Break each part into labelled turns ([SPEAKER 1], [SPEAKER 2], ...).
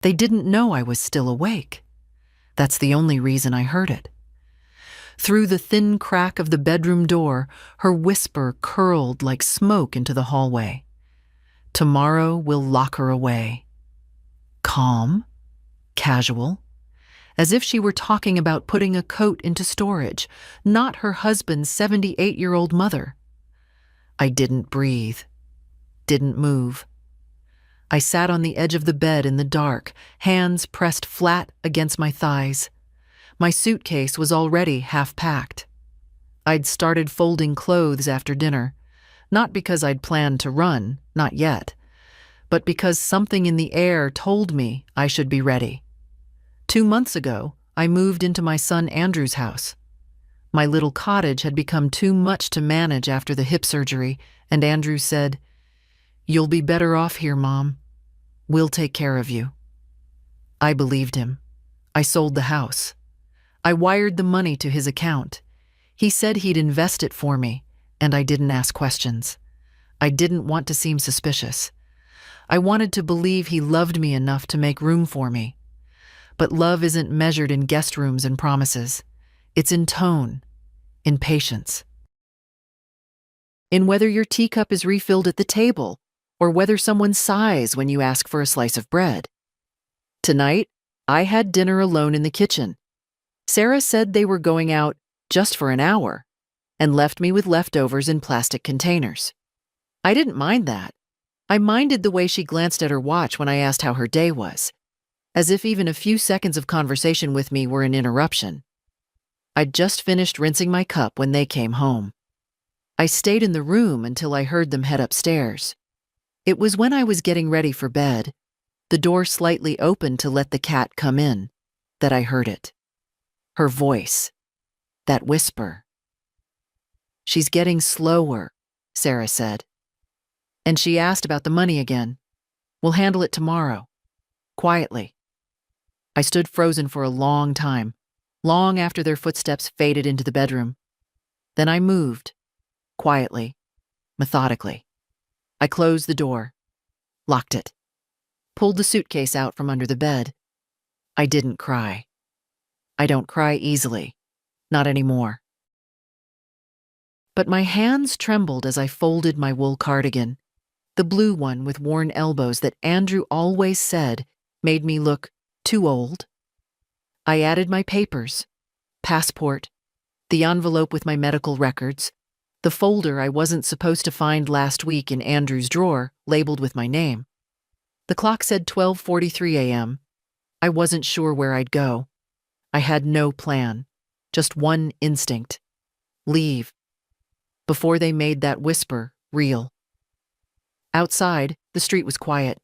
[SPEAKER 1] They didn't know I was still awake. That's the only reason I heard it. Through the thin crack of the bedroom door, her whisper curled like smoke into the hallway. Tomorrow we'll lock her away. Calm, casual, as if she were talking about putting a coat into storage, not her husband's 78-year-old mother. I didn't breathe, didn't move. I sat on the edge of the bed in the dark, hands pressed flat against my thighs. My suitcase was already half packed. I'd started folding clothes after dinner, not because I'd planned to run, not yet, but because something in the air told me I should be ready. 2 months ago, I moved into my son Andrew's house. My little cottage had become too much to manage after the hip surgery, and Andrew said, "You'll be better off here, Mom. We'll take care of you." I believed him. I sold the house. I wired the money to his account. He said he'd invest it for me, and I didn't ask questions. I didn't want to seem suspicious. I wanted to believe he loved me enough to make room for me. But love isn't measured in guest rooms and promises. It's in tone, in patience, in whether your teacup is refilled at the table or whether someone sighs when you ask for a slice of bread. Tonight, I had dinner alone in the kitchen. Sarah said they were going out just for an hour and left me with leftovers in plastic containers. I didn't mind that. I minded the way she glanced at her watch when I asked how her day was, as if even a few seconds of conversation with me were an interruption. I'd just finished rinsing my cup when they came home. I stayed in the room until I heard them head upstairs. It was when I was getting ready for bed, the door slightly opened to let the cat come in, that I heard it. Her voice, that whisper. "She's getting slower," Sarah said. And she asked about the money again. "We'll handle it tomorrow." Quietly. I stood frozen for a long time, long after their footsteps faded into the bedroom. Then I moved, quietly, methodically. I closed the door, locked it, pulled the suitcase out from under the bed. I didn't cry. I don't cry easily, not anymore. But my hands trembled as I folded my wool cardigan, the blue one with worn elbows that Andrew always said made me look too old. I added my papers, passport, the envelope with my medical records, the folder I wasn't supposed to find last week in Andrew's drawer, labeled with my name. The clock said 12:43 a.m. I wasn't sure where I'd go. I had no plan, just one instinct: leave, before they made that whisper real. Outside, the street was quiet.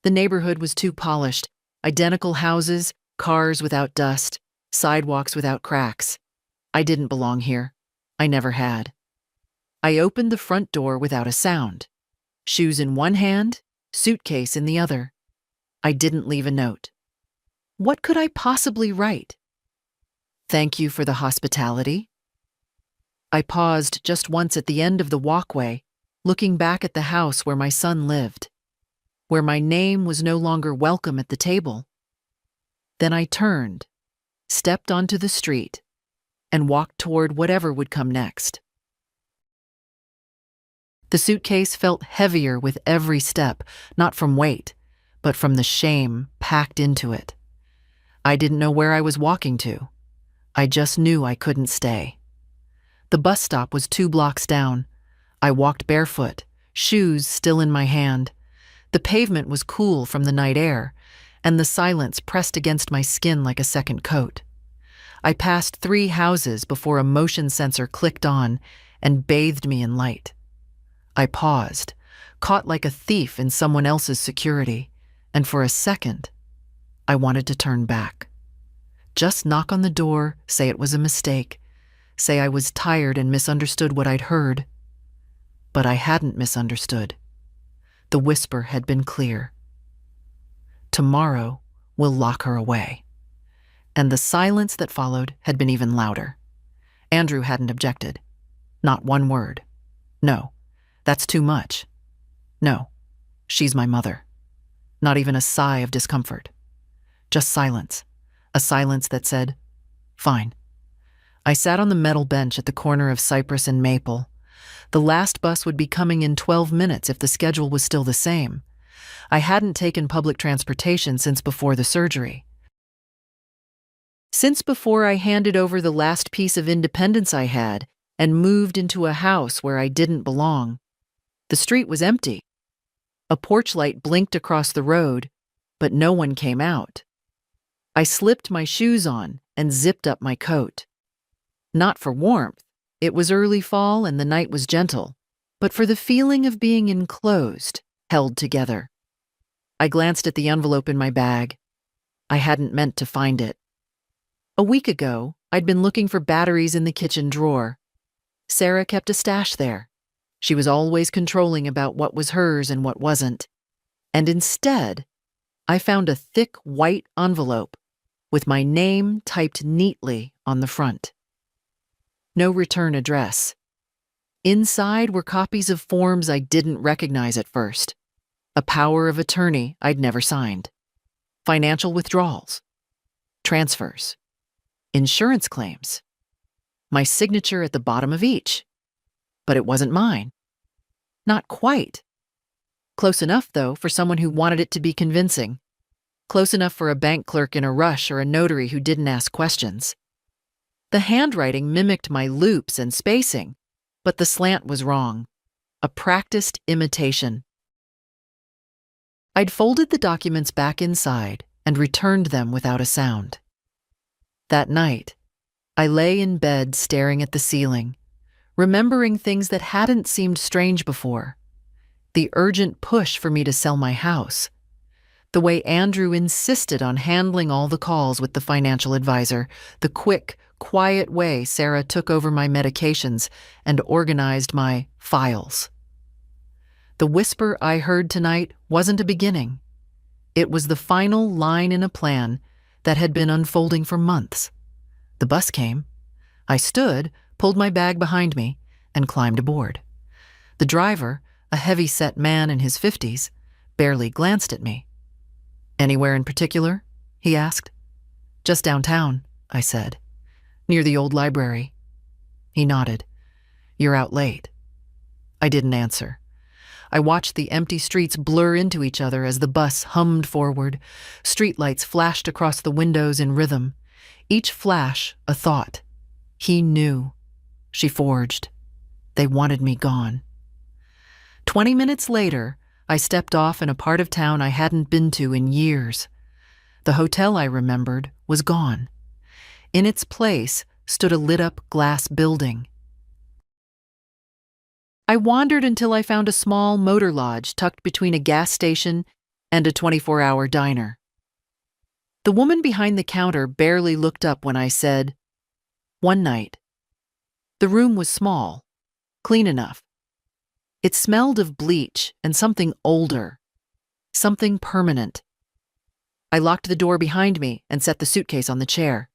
[SPEAKER 1] The neighborhood was too polished: identical houses, cars without dust, sidewalks without cracks. I didn't belong here. I never had. I opened the front door without a sound. Shoes in one hand, suitcase in the other. I didn't leave a note. What could I possibly write? Thank you for the hospitality. I paused just once at the end of the walkway, looking back at the house where my son lived, where my name was no longer welcome at the table. Then I turned, stepped onto the street, and walked toward whatever would come next. The suitcase felt heavier with every step, not from weight, but from the shame packed into it. I didn't know where I was walking to. I just knew I couldn't stay. The bus stop was 2 blocks down. I walked barefoot, shoes still in my hand. The pavement was cool from the night air, and the silence pressed against my skin like a second coat. I passed 3 houses before a motion sensor clicked on and bathed me in light. I paused, caught like a thief in someone else's security, and for a second, I wanted to turn back. Just knock on the door, say it was a mistake, say I was tired and misunderstood what I'd heard. But I hadn't misunderstood. The whisper had been clear. Tomorrow, we'll lock her away. And the silence that followed had been even louder. Andrew hadn't objected. Not one word. No, that's too much. No, she's my mother. Not even a sigh of discomfort. Just silence. A silence that said, "Fine." I sat on the metal bench at the corner of Cypress and Maple. The last bus would be coming in 12 minutes if the schedule was still the same. I hadn't taken public transportation since before the surgery. Since before I handed over the last piece of independence I had and moved into a house where I didn't belong. The street was empty. A porch light blinked across the road, but no one came out. I slipped my shoes on and zipped up my coat. Not for warmth. It was early fall and the night was gentle, but for the feeling of being enclosed, held together. I glanced at the envelope in my bag. I hadn't meant to find it. A week ago, I'd been looking for batteries in the kitchen drawer. Sarah kept a stash there. She was always controlling about what was hers and what wasn't. And instead, I found a thick white envelope with my name typed neatly on the front. No return address. Inside were copies of forms I didn't recognize at first. A power of attorney I'd never signed. Financial withdrawals. Transfers. Insurance claims. My signature at the bottom of each. But it wasn't mine. Not quite. Close enough, though, for someone who wanted it to be convincing. Close enough for a bank clerk in a rush or a notary who didn't ask questions. The handwriting mimicked my loops and spacing, but the slant was wrong. A practiced imitation. I'd folded the documents back inside and returned them without a sound. That night, I lay in bed staring at the ceiling, remembering things that hadn't seemed strange before. The urgent push for me to sell my house. The way Andrew insisted on handling all the calls with the financial advisor, the quick, quiet way Sarah took over my medications and organized my files. The whisper I heard tonight wasn't a beginning. It was the final line in a plan that had been unfolding for months. The bus came. I stood, pulled my bag behind me, and climbed aboard. The driver, a heavy-set man in his 50s, barely glanced at me. "Anywhere in particular?" he asked. "Just downtown," I said. "Near the old library." He nodded. "You're out late." I didn't answer. I watched the empty streets blur into each other as the bus hummed forward. Streetlights flashed across the windows in rhythm. Each flash a thought. He knew. She forged. They wanted me gone. 20 minutes later, I stepped off in a part of town I hadn't been to in years. The hotel I remembered was gone. In its place stood a lit-up glass building. I wandered until I found a small motor lodge tucked between a gas station and a 24-hour diner. The woman behind the counter barely looked up when I said, "One night." The room was small, clean enough. It smelled of bleach and something older, something permanent. I locked the door behind me and set the suitcase on the chair.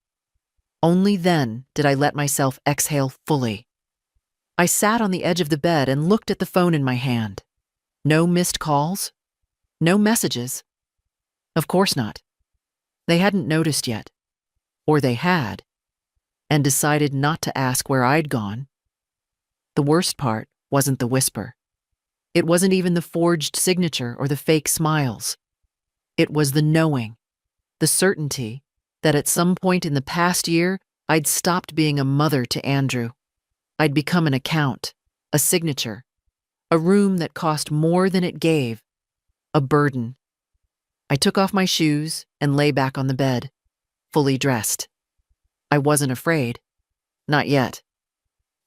[SPEAKER 1] Only then did I let myself exhale fully. I sat on the edge of the bed and looked at the phone in my hand. No missed calls. No messages. Of course not. They hadn't noticed yet. Or they had, and decided not to ask where I'd gone. The worst part wasn't the whisper. It wasn't even the forged signature or the fake smiles. It was the knowing, the certainty that at some point in the past year, I'd stopped being a mother to Andrew. I'd become an account, a signature, a room that cost more than it gave, a burden. I took off my shoes and lay back on the bed, fully dressed. I wasn't afraid. Not yet.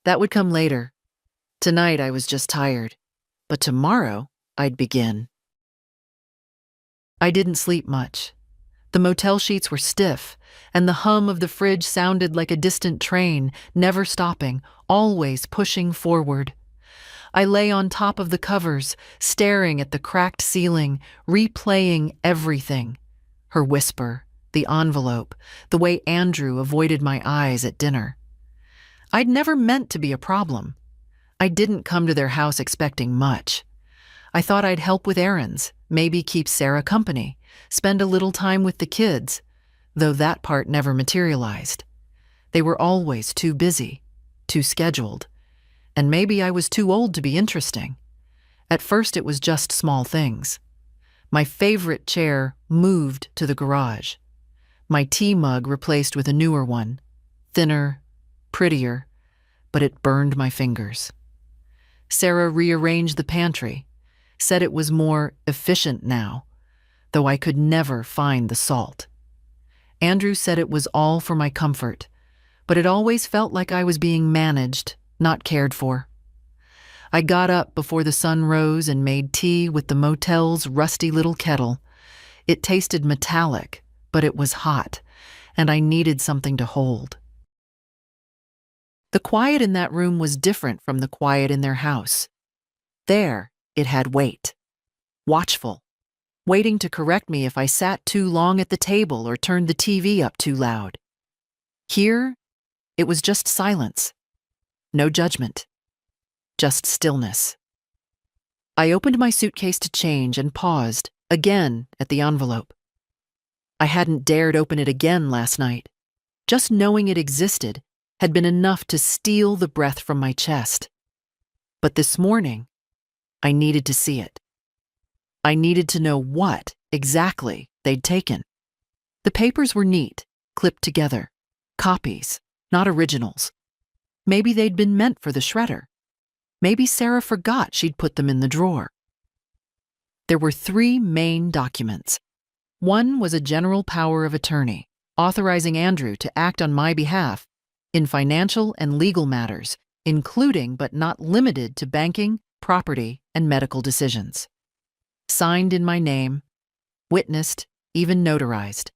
[SPEAKER 1] That would come later. Tonight I was just tired, but tomorrow I'd begin. I didn't sleep much. The motel sheets were stiff, and the hum of the fridge sounded like a distant train, never stopping, always pushing forward. I lay on top of the covers, staring at the cracked ceiling, replaying everything. Her whisper, the envelope, the way Andrew avoided my eyes at dinner. I'd never meant to be a problem. I didn't come to their house expecting much. I thought I'd help with errands, maybe keep Sarah company, spend a little time with the kids, though that part never materialized. They were always too busy, too scheduled, and maybe I was too old to be interesting. At first it was just small things. My favorite chair moved to the garage. My tea mug replaced with a newer one, thinner, prettier, but it burned my fingers. Sarah rearranged the pantry, said it was more efficient now, though I could never find the salt. Andrew said it was all for my comfort, but it always felt like I was being managed, not cared for. I got up before the sun rose and made tea with the motel's rusty little kettle. It tasted metallic, but it was hot, and I needed something to hold. The quiet in that room was different from the quiet in their house. There, it had weight. Watchful, waiting to correct me if I sat too long at the table or turned the TV up too loud. Here, it was just silence. No judgment. Just stillness. I opened my suitcase to change and paused, again, at the envelope. I hadn't dared open it again last night. Just knowing it existed had been enough to steal the breath from my chest. But this morning, I needed to see it. I needed to know what, exactly, they'd taken. The papers were neat, clipped together. Copies, not originals. Maybe they'd been meant for the shredder. Maybe Sarah forgot she'd put them in the drawer. There were 3 main documents. One was a general power of attorney, authorizing Andrew to act on my behalf in financial and legal matters, including but not limited to banking, property, and medical decisions. Signed in my name, witnessed, even notarized.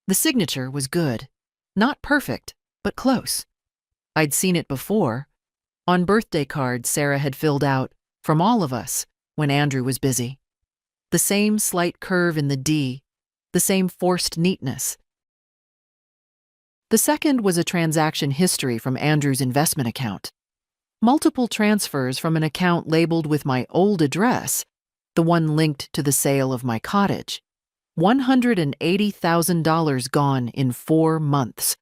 [SPEAKER 1] The signature was good. Not perfect, but close. I'd seen it before. On birthday cards Sarah had filled out, from all of us, when Andrew was busy. The same slight curve in the D, the same forced neatness. The second was a transaction history from Andrew's investment account. Multiple transfers from an account labeled with my old address, the one linked to the sale of my cottage. $180,000 gone in 4 months.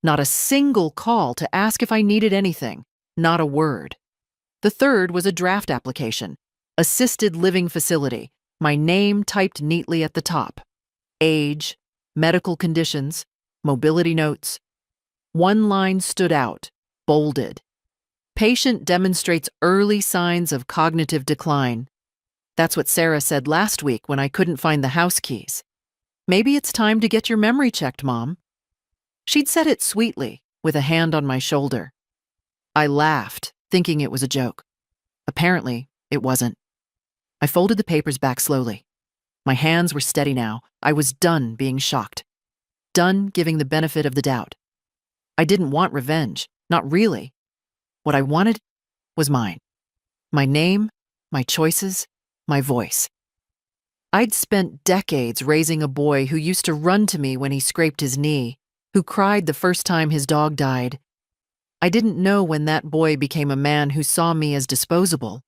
[SPEAKER 1] Not a single call to ask if I needed anything. Not a word. The third was a draft application. Assisted living facility. My name typed neatly at the top. Age, medical conditions, mobility notes. One line stood out, bolded. Patient demonstrates early signs of cognitive decline. That's what Sarah said last week when I couldn't find the house keys. Maybe it's time to get your memory checked, Mom. She'd said it sweetly, with a hand on my shoulder. I laughed, thinking it was a joke. Apparently, it wasn't. I folded the papers back slowly. My hands were steady now. I was done being shocked. Done giving the benefit of the doubt. I didn't want revenge, not really. What I wanted was mine. My name, my choices, my voice. I'd spent decades raising a boy who used to run to me when he scraped his knee, who cried the first time his dog died. I didn't know when that boy became a man who saw me as disposable.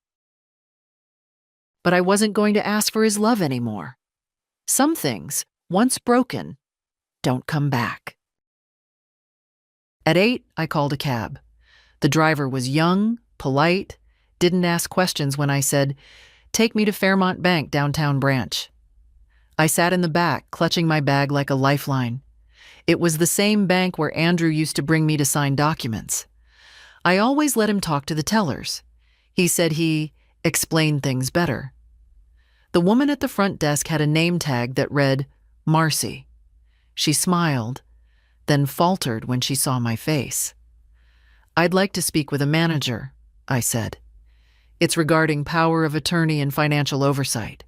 [SPEAKER 1] But I wasn't going to ask for his love anymore. Some things, once broken, don't come back. At 8, I called a cab. The driver was young, polite, didn't ask questions when I said, "Take me to Fairmont Bank, downtown branch." I sat in the back, clutching my bag like a lifeline. It was the same bank where Andrew used to bring me to sign documents. I always let him talk to the tellers. He said he explained things better. The woman at the front desk had a name tag that read, Marcy. She smiled, then faltered when she saw my face. "I'd like to speak with a manager," I said. "It's regarding power of attorney and financial oversight."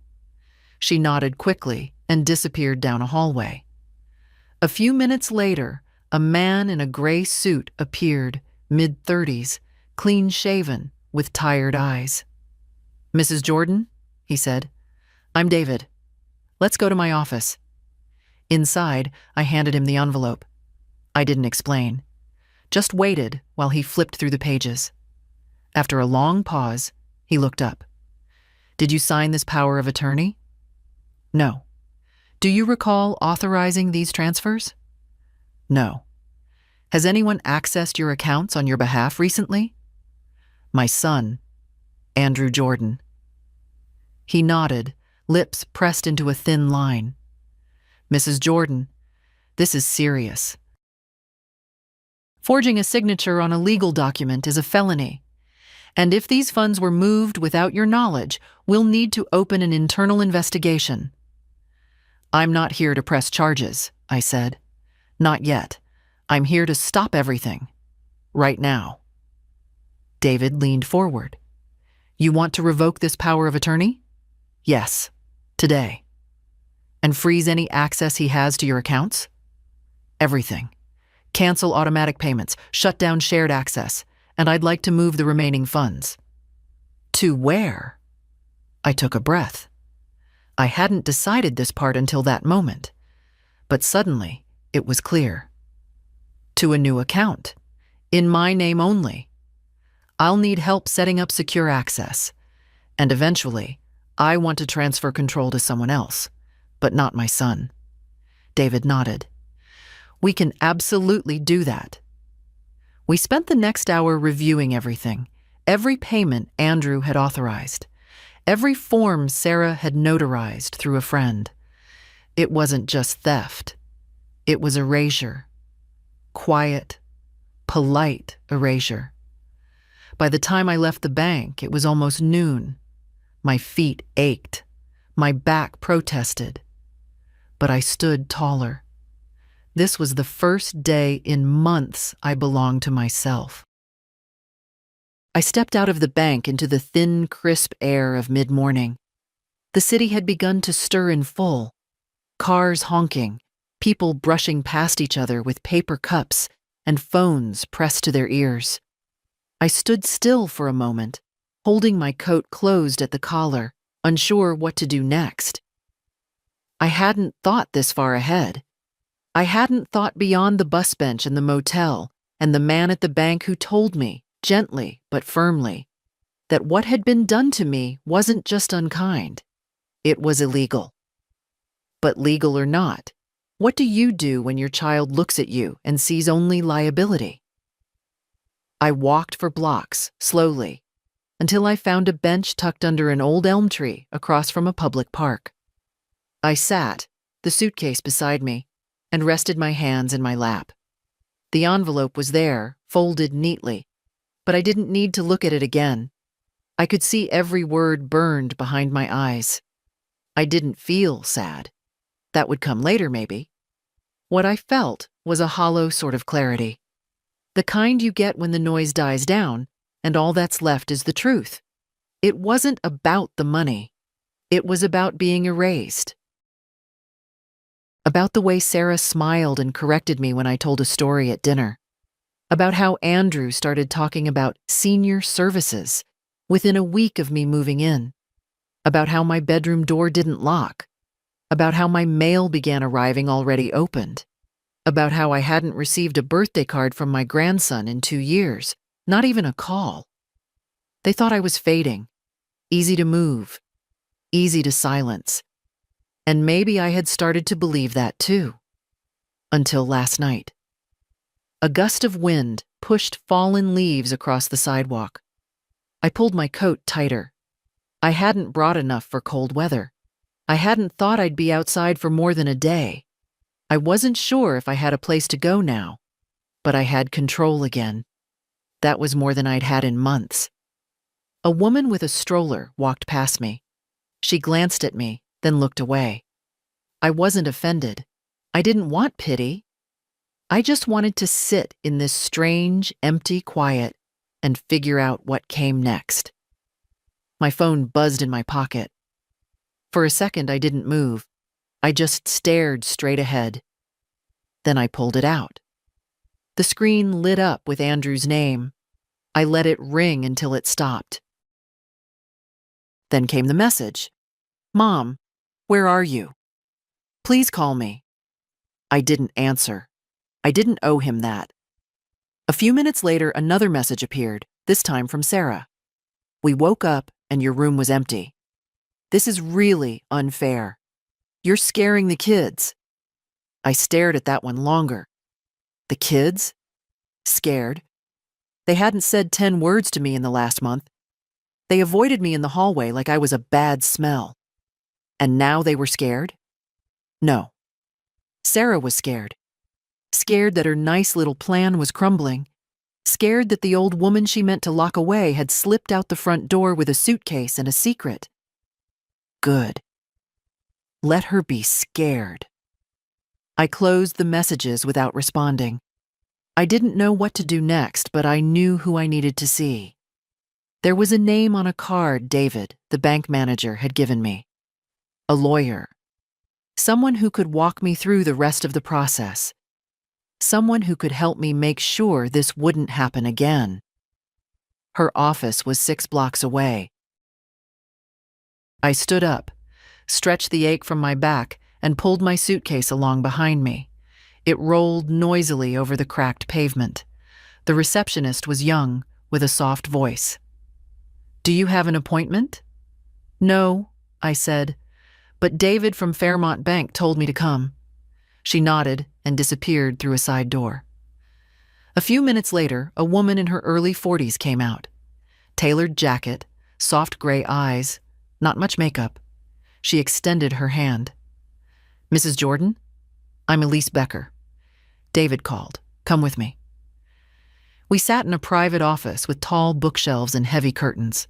[SPEAKER 1] She nodded quickly and disappeared down a hallway. A few minutes later, a man in a gray suit appeared, mid-30s, clean-shaven, with tired eyes. "Mrs. Jordan?" he said. "I'm David. Let's go to my office." Inside, I handed him the envelope. I didn't explain. Just waited while he flipped through the pages. After a long pause, he looked up. "Did you sign this power of attorney?" No. Do you recall authorizing these transfers? No. Has anyone accessed your accounts on your behalf recently? My son, Andrew Jordan. He nodded, lips pressed into a thin line. Mrs. Jordan, this is serious. Forging a signature on a legal document is a felony. And if these funds were moved without your knowledge, we'll need to open an internal investigation. I'm not here to press charges, I said. Not yet. I'm here to stop everything. Right now. David leaned forward. You want to revoke this power of attorney? Yes. Today. And freeze any access he has to your accounts? Everything. Cancel automatic payments, shut down shared access, and I'd like to move the remaining funds. To where? I took a breath. I hadn't decided this part until that moment, but suddenly it was clear. To a new account, in my name only. I'll need help setting up secure access, and eventually, I want to transfer control to someone else, but not my son. David nodded. We can absolutely do that. We spent the next hour reviewing everything, every payment Andrew had authorized, every form Sarah had notarized through a friend. It wasn't just theft. It was erasure. Quiet, polite erasure. By the time I left the bank, it was almost noon. My feet ached. My back protested. But I stood taller. This was the first day in months I belonged to myself. I stepped out of the bank into the thin, crisp air of mid-morning. The city had begun to stir in full. Cars honking, people brushing past each other with paper cups and phones pressed to their ears. I stood still for a moment, holding my coat closed at the collar, unsure what to do next. I hadn't thought this far ahead. I hadn't thought beyond the bus bench and the motel and the man at the bank who told me, gently but firmly, that what had been done to me wasn't just unkind. It was illegal. But legal or not, what do you do when your child looks at you and sees only liability? I walked for blocks, slowly, until I found a bench tucked under an old elm tree across from a public park. I sat, the suitcase beside me, and rested my hands in my lap. The envelope was there, folded neatly, but I didn't need to look at it again. I could see every word burned behind my eyes. I didn't feel sad. That would come later, maybe. What I felt was a hollow sort of clarity. The kind you get when the noise dies down, and all that's left is the truth. It wasn't about the money. It was about being erased. About the way Sarah smiled and corrected me when I told a story at dinner. About how Andrew started talking about senior services within a week of me moving in. About how my bedroom door didn't lock. About how my mail began arriving already opened. About how I hadn't received a birthday card from my grandson in 2 years, not even a call. They thought I was fading, easy to move, easy to silence. And maybe I had started to believe that too. Until last night. A gust of wind pushed fallen leaves across the sidewalk. I pulled my coat tighter. I hadn't brought enough for cold weather. I hadn't thought I'd be outside for more than a day. I wasn't sure if I had a place to go now, but I had control again. That was more than I'd had in months. A woman with a stroller walked past me. She glanced at me, then looked away. I wasn't offended. I didn't want pity. I just wanted to sit in this strange, empty quiet and figure out what came next. My phone buzzed in my pocket. For a second, I didn't move. I just stared straight ahead. Then I pulled it out. The screen lit up with Andrew's name. I let it ring until it stopped. Then came the message. Mom, where are you? Please call me. I didn't answer. I didn't owe him that. A few minutes later, another message appeared, this time from Sarah. We woke up and your room was empty. This is really unfair. You're scaring the kids." I stared at that one longer. The kids? Scared. They hadn't said 10 words to me in the last month. They avoided me in the hallway like I was a bad smell. And now they were scared? No. Sarah was scared. Scared that her nice little plan was crumbling. Scared that the old woman she meant to lock away had slipped out the front door with a suitcase and a secret. Good. Let her be scared. I closed the messages without responding. I didn't know what to do next, but I knew who I needed to see. There was a name on a card David, the bank manager, had given me. A lawyer. Someone who could walk me through the rest of the process. Someone who could help me make sure this wouldn't happen again. Her office was 6 blocks away. I stood up, stretched the ache from my back, and pulled my suitcase along behind me. It rolled noisily over the cracked pavement. The receptionist was young, with a soft voice. "Do you have an appointment?" "No," I said, "but David from Fairmont Bank told me to come." She nodded and disappeared through a side door. A few minutes later, a woman in her early 40s came out. Tailored jacket, soft gray eyes, not much makeup. She extended her hand. "Mrs. Jordan? I'm Elise Becker. David called. Come with me." We sat in a private office with tall bookshelves and heavy curtains.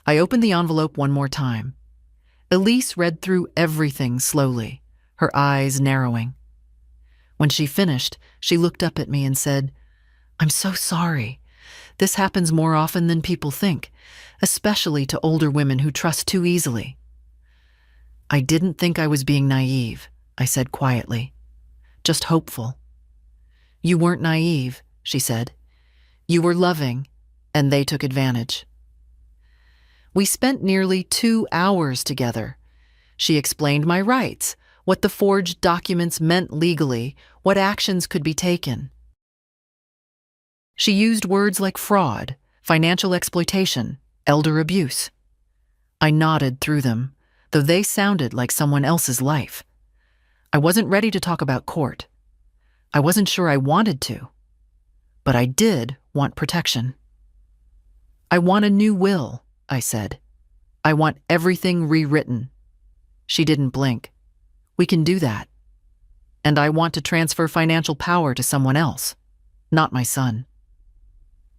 [SPEAKER 1] I opened the envelope one more time. Elise read through everything slowly, her eyes narrowing. When she finished, she looked up at me and said, "I'm so sorry. This happens more often than people think, especially to older women who trust too easily." "I didn't think I was being naive," I said quietly. "Just hopeful." "You weren't naive," she said. "You were loving, and they took advantage." We spent nearly 2 hours together. She explained my rights, what the forged documents meant legally, what actions could be taken. She used words like fraud, financial exploitation, elder abuse. I nodded through them, though they sounded like someone else's life. I wasn't ready to talk about court. I wasn't sure I wanted to. But I did want protection. "I want a new will," I said. "I want everything rewritten." She didn't blink. "We can do that. And I want to transfer financial power to someone else, not my son."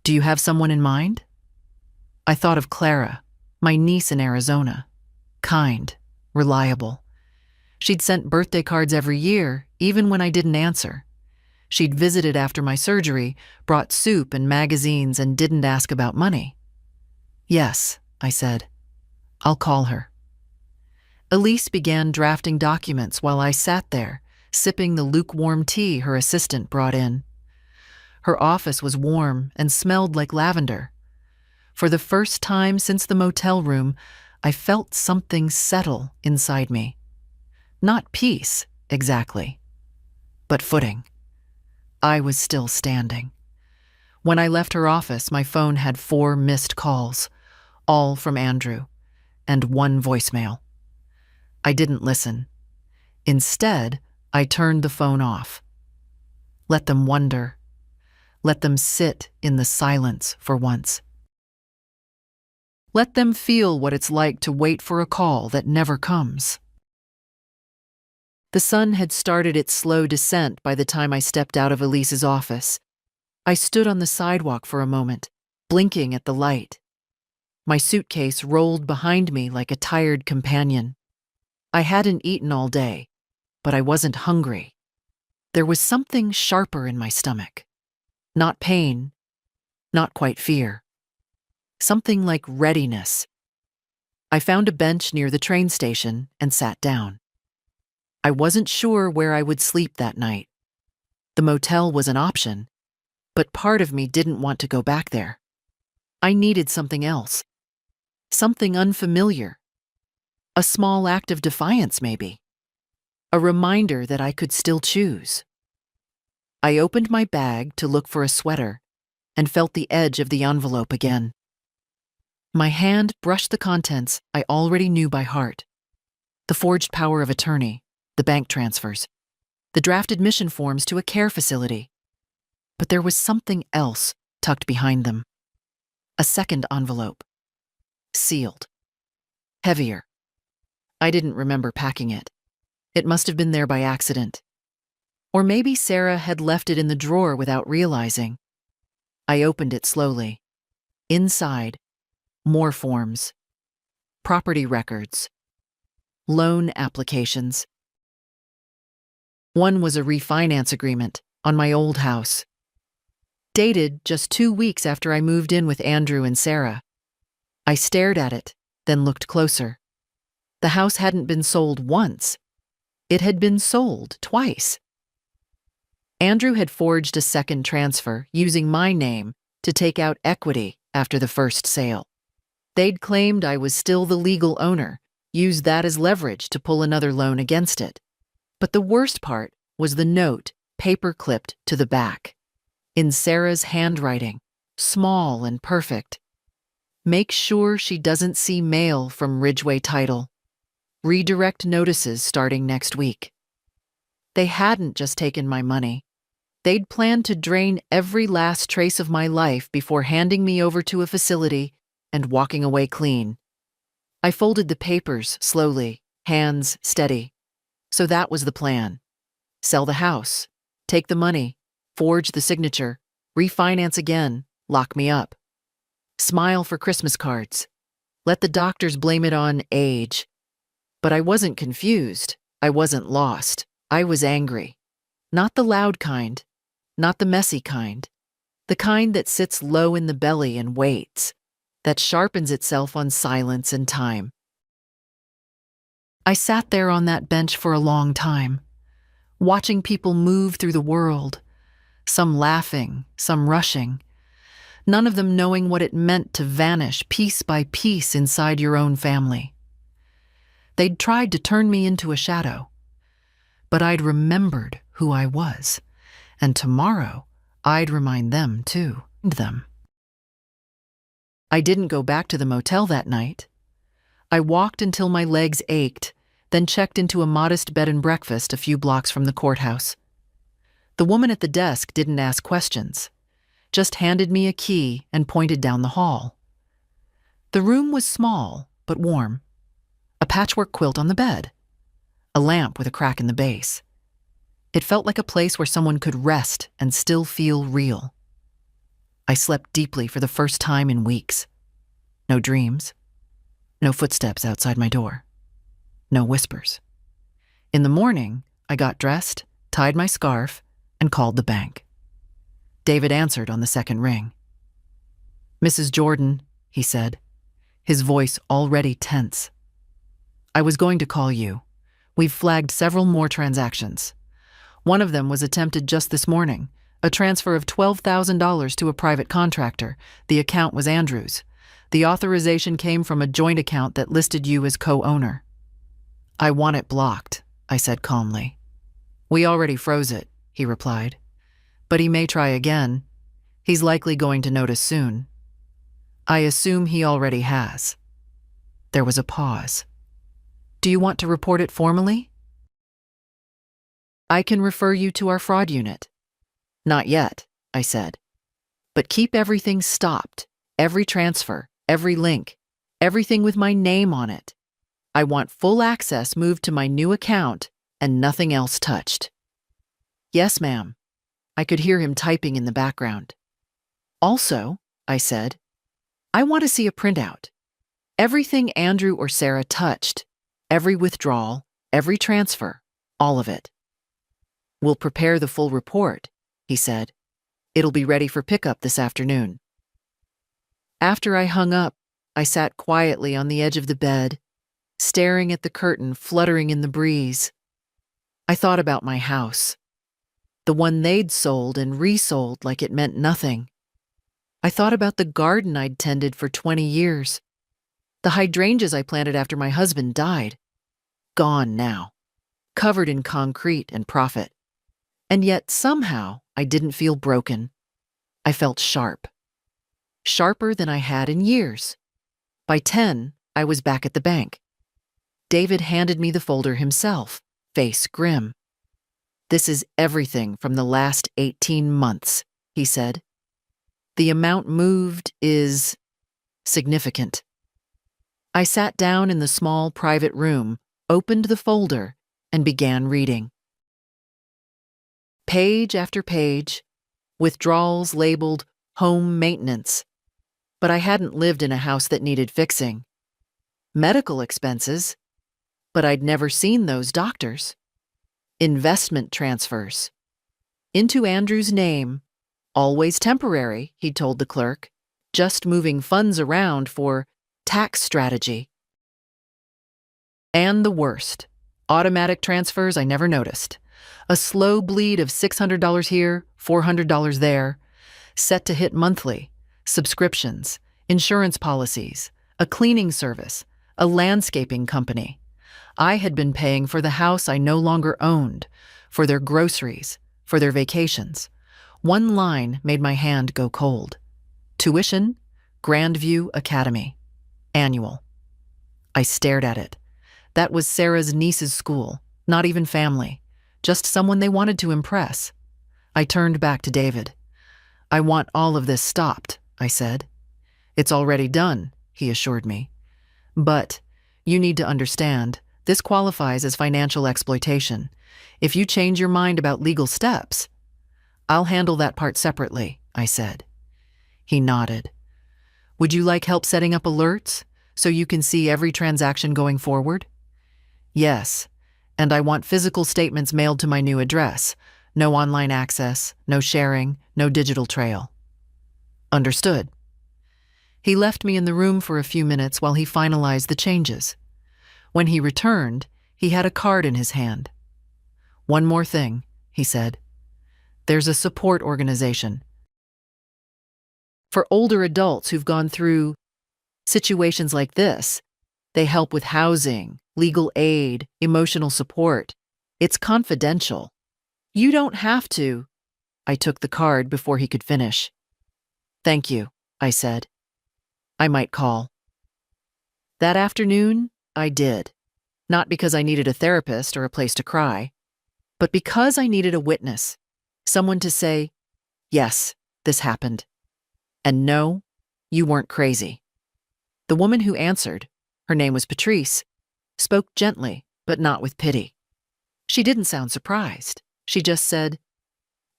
[SPEAKER 1] "Do you have someone in mind?" I thought of Clara, my niece in Arizona. Kind, reliable. She'd sent birthday cards every year, even when I didn't answer. She'd visited after my surgery, brought soup and magazines, and didn't ask about money. "Yes," I said. "I'll call her." Elise began drafting documents while I sat there, sipping the lukewarm tea her assistant brought in. Her office was warm and smelled like lavender. For the first time since the motel room, I felt something settle inside me. Not peace, exactly, but footing. I was still standing. When I left her office, my phone had 4 missed calls, all from Andrew, and 1 voicemail. I didn't listen. Instead, I turned the phone off. Let them wonder. Let them sit in the silence for once. Let them feel what it's like to wait for a call that never comes. The sun had started its slow descent by the time I stepped out of Elise's office. I stood on the sidewalk for a moment, blinking at the light. My suitcase rolled behind me like a tired companion. I hadn't eaten all day, but I wasn't hungry. There was something sharper in my stomach. Not pain, not quite fear. Something like readiness. I found a bench near the train station and sat down. I wasn't sure where I would sleep that night. The motel was an option, but part of me didn't want to go back there. I needed something else. Something unfamiliar. A small act of defiance, maybe. A reminder that I could still choose. I opened my bag to look for a sweater and felt the edge of the envelope again. My hand brushed the contents I already knew by heart. The forged power of attorney, the bank transfers, the draft admission forms to a care facility. But there was something else tucked behind them. A second envelope. Sealed. Heavier. I didn't remember packing it. It must have been there by accident. Or maybe Sarah had left it in the drawer without realizing. I opened it slowly. Inside, more forms. Property records. Loan applications. One was a refinance agreement on my old house. Dated just 2 weeks after I moved in with Andrew and Sarah. I stared at it, then looked closer. The house hadn't been sold once. It had been sold twice. Andrew had forged a second transfer using my name to take out equity after the first sale. They'd claimed I was still the legal owner, used that as leverage to pull another loan against it. But the worst part was the note paper-clipped to the back. In Sarah's handwriting, small and perfect. Make sure she doesn't see mail from Ridgeway Title. Redirect notices starting next week. They hadn't just taken my money. They'd planned to drain every last trace of my life before handing me over to a facility and walking away clean. I folded the papers slowly, hands steady. So that was the plan. Sell the house, take the money, forge the signature, refinance again, lock me up. Smile for Christmas cards. Let the doctors blame it on age. But I wasn't confused. I wasn't lost. I was angry. Not the loud kind. Not the messy kind. The kind that sits low in the belly and waits. That sharpens itself on silence and time. I sat there on that bench for a long time, watching people move through the world, some laughing, some rushing, none of them knowing what it meant to vanish piece by piece inside your own family. They'd tried to turn me into a shadow, but I'd remembered who I was, and tomorrow I'd remind them too. I didn't go back to the motel that night. I walked until my legs ached, then checked into a modest bed and breakfast a few blocks from the courthouse. The woman at the desk didn't ask questions, just handed me a key and pointed down the hall. The room was small, but warm. A patchwork quilt on the bed. A lamp with a crack in the base. It felt like a place where someone could rest and still feel real. I slept deeply for the first time in weeks. No dreams. No footsteps outside my door. No whispers. In the morning, I got dressed, tied my scarf, and called the bank. David answered on the second ring. "Mrs. Jordan," he said, his voice already tense. "I was going to call you. We've flagged several more transactions. One of them was attempted just this morning, a transfer of $12,000 to a private contractor. The account was Andrew's. The authorization came from a joint account that listed you as co-owner." "I want it blocked," I said calmly. "We already froze it," he replied. "But he may try again. He's likely going to notice soon." "I assume he already has." There was a pause. "Do you want to report it formally?" "I can refer you to our fraud unit." "Not yet," I said. "But keep everything stopped, every transfer, every link, everything with my name on it. I want full access moved to my new account and nothing else touched." "Yes, ma'am." I could hear him typing in the background. "Also," I said, "I want to see a printout. Everything Andrew or Sarah touched, every withdrawal, every transfer, all of it." "We'll prepare the full report," he said. "It'll be ready for pickup this afternoon." After I hung up, I sat quietly on the edge of the bed, staring at the curtain fluttering in the breeze. I thought about my house, the one they'd sold and resold like it meant nothing. I thought about the garden I'd tended for 20 years, the hydrangeas I planted after my husband died. Gone now, covered in concrete and profit. And yet somehow I didn't feel broken. I felt sharp. Sharper than I had in years. By 10, I was back at the bank. David handed me the folder himself, face grim. "This is everything from the last 18 months, he said. "The amount moved is significant." I sat down in the small private room, opened the folder, and began reading. Page after page, withdrawals labeled home maintenance. But I hadn't lived in a house that needed fixing. Medical expenses, but I'd never seen those doctors. Investment transfers. Into Andrew's name, always temporary, he'd told the clerk, just moving funds around for tax strategy. And the worst, automatic transfers I never noticed. A slow bleed of $600 here, $400 there, set to hit monthly, subscriptions, insurance policies, a cleaning service, a landscaping company. I had been paying for the house I no longer owned, for their groceries, for their vacations. One line made my hand go cold. Tuition, Grandview Academy. Annual. I stared at it. That was Sarah's niece's school, not even family, just someone they wanted to impress. I turned back to David. "I want all of this stopped," I said. "It's already done," he assured me. "But you need to understand, this qualifies as financial exploitation. If you change your mind about legal steps—" "I'll handle that part separately," I said. He nodded. "Would you like help setting up alerts so you can see every transaction going forward?" "Yes, and I want physical statements mailed to my new address. No online access, no sharing, no digital trail." "Understood." He left me in the room for a few minutes while he finalized the changes. When he returned, he had a card in his hand. "One more thing," he said. "There's a support organization for older adults who've gone through situations like this. They help with housing, legal aid, emotional support. It's confidential. You don't have to." I took the card before he could finish. "Thank you," I said. "I might call." That afternoon, I did. Not because I needed a therapist or a place to cry, but because I needed a witness, someone to say, "Yes, this happened. And no, you weren't crazy." The woman who answered, her name was Patrice, spoke gently, but not with pity. She didn't sound surprised. She just said,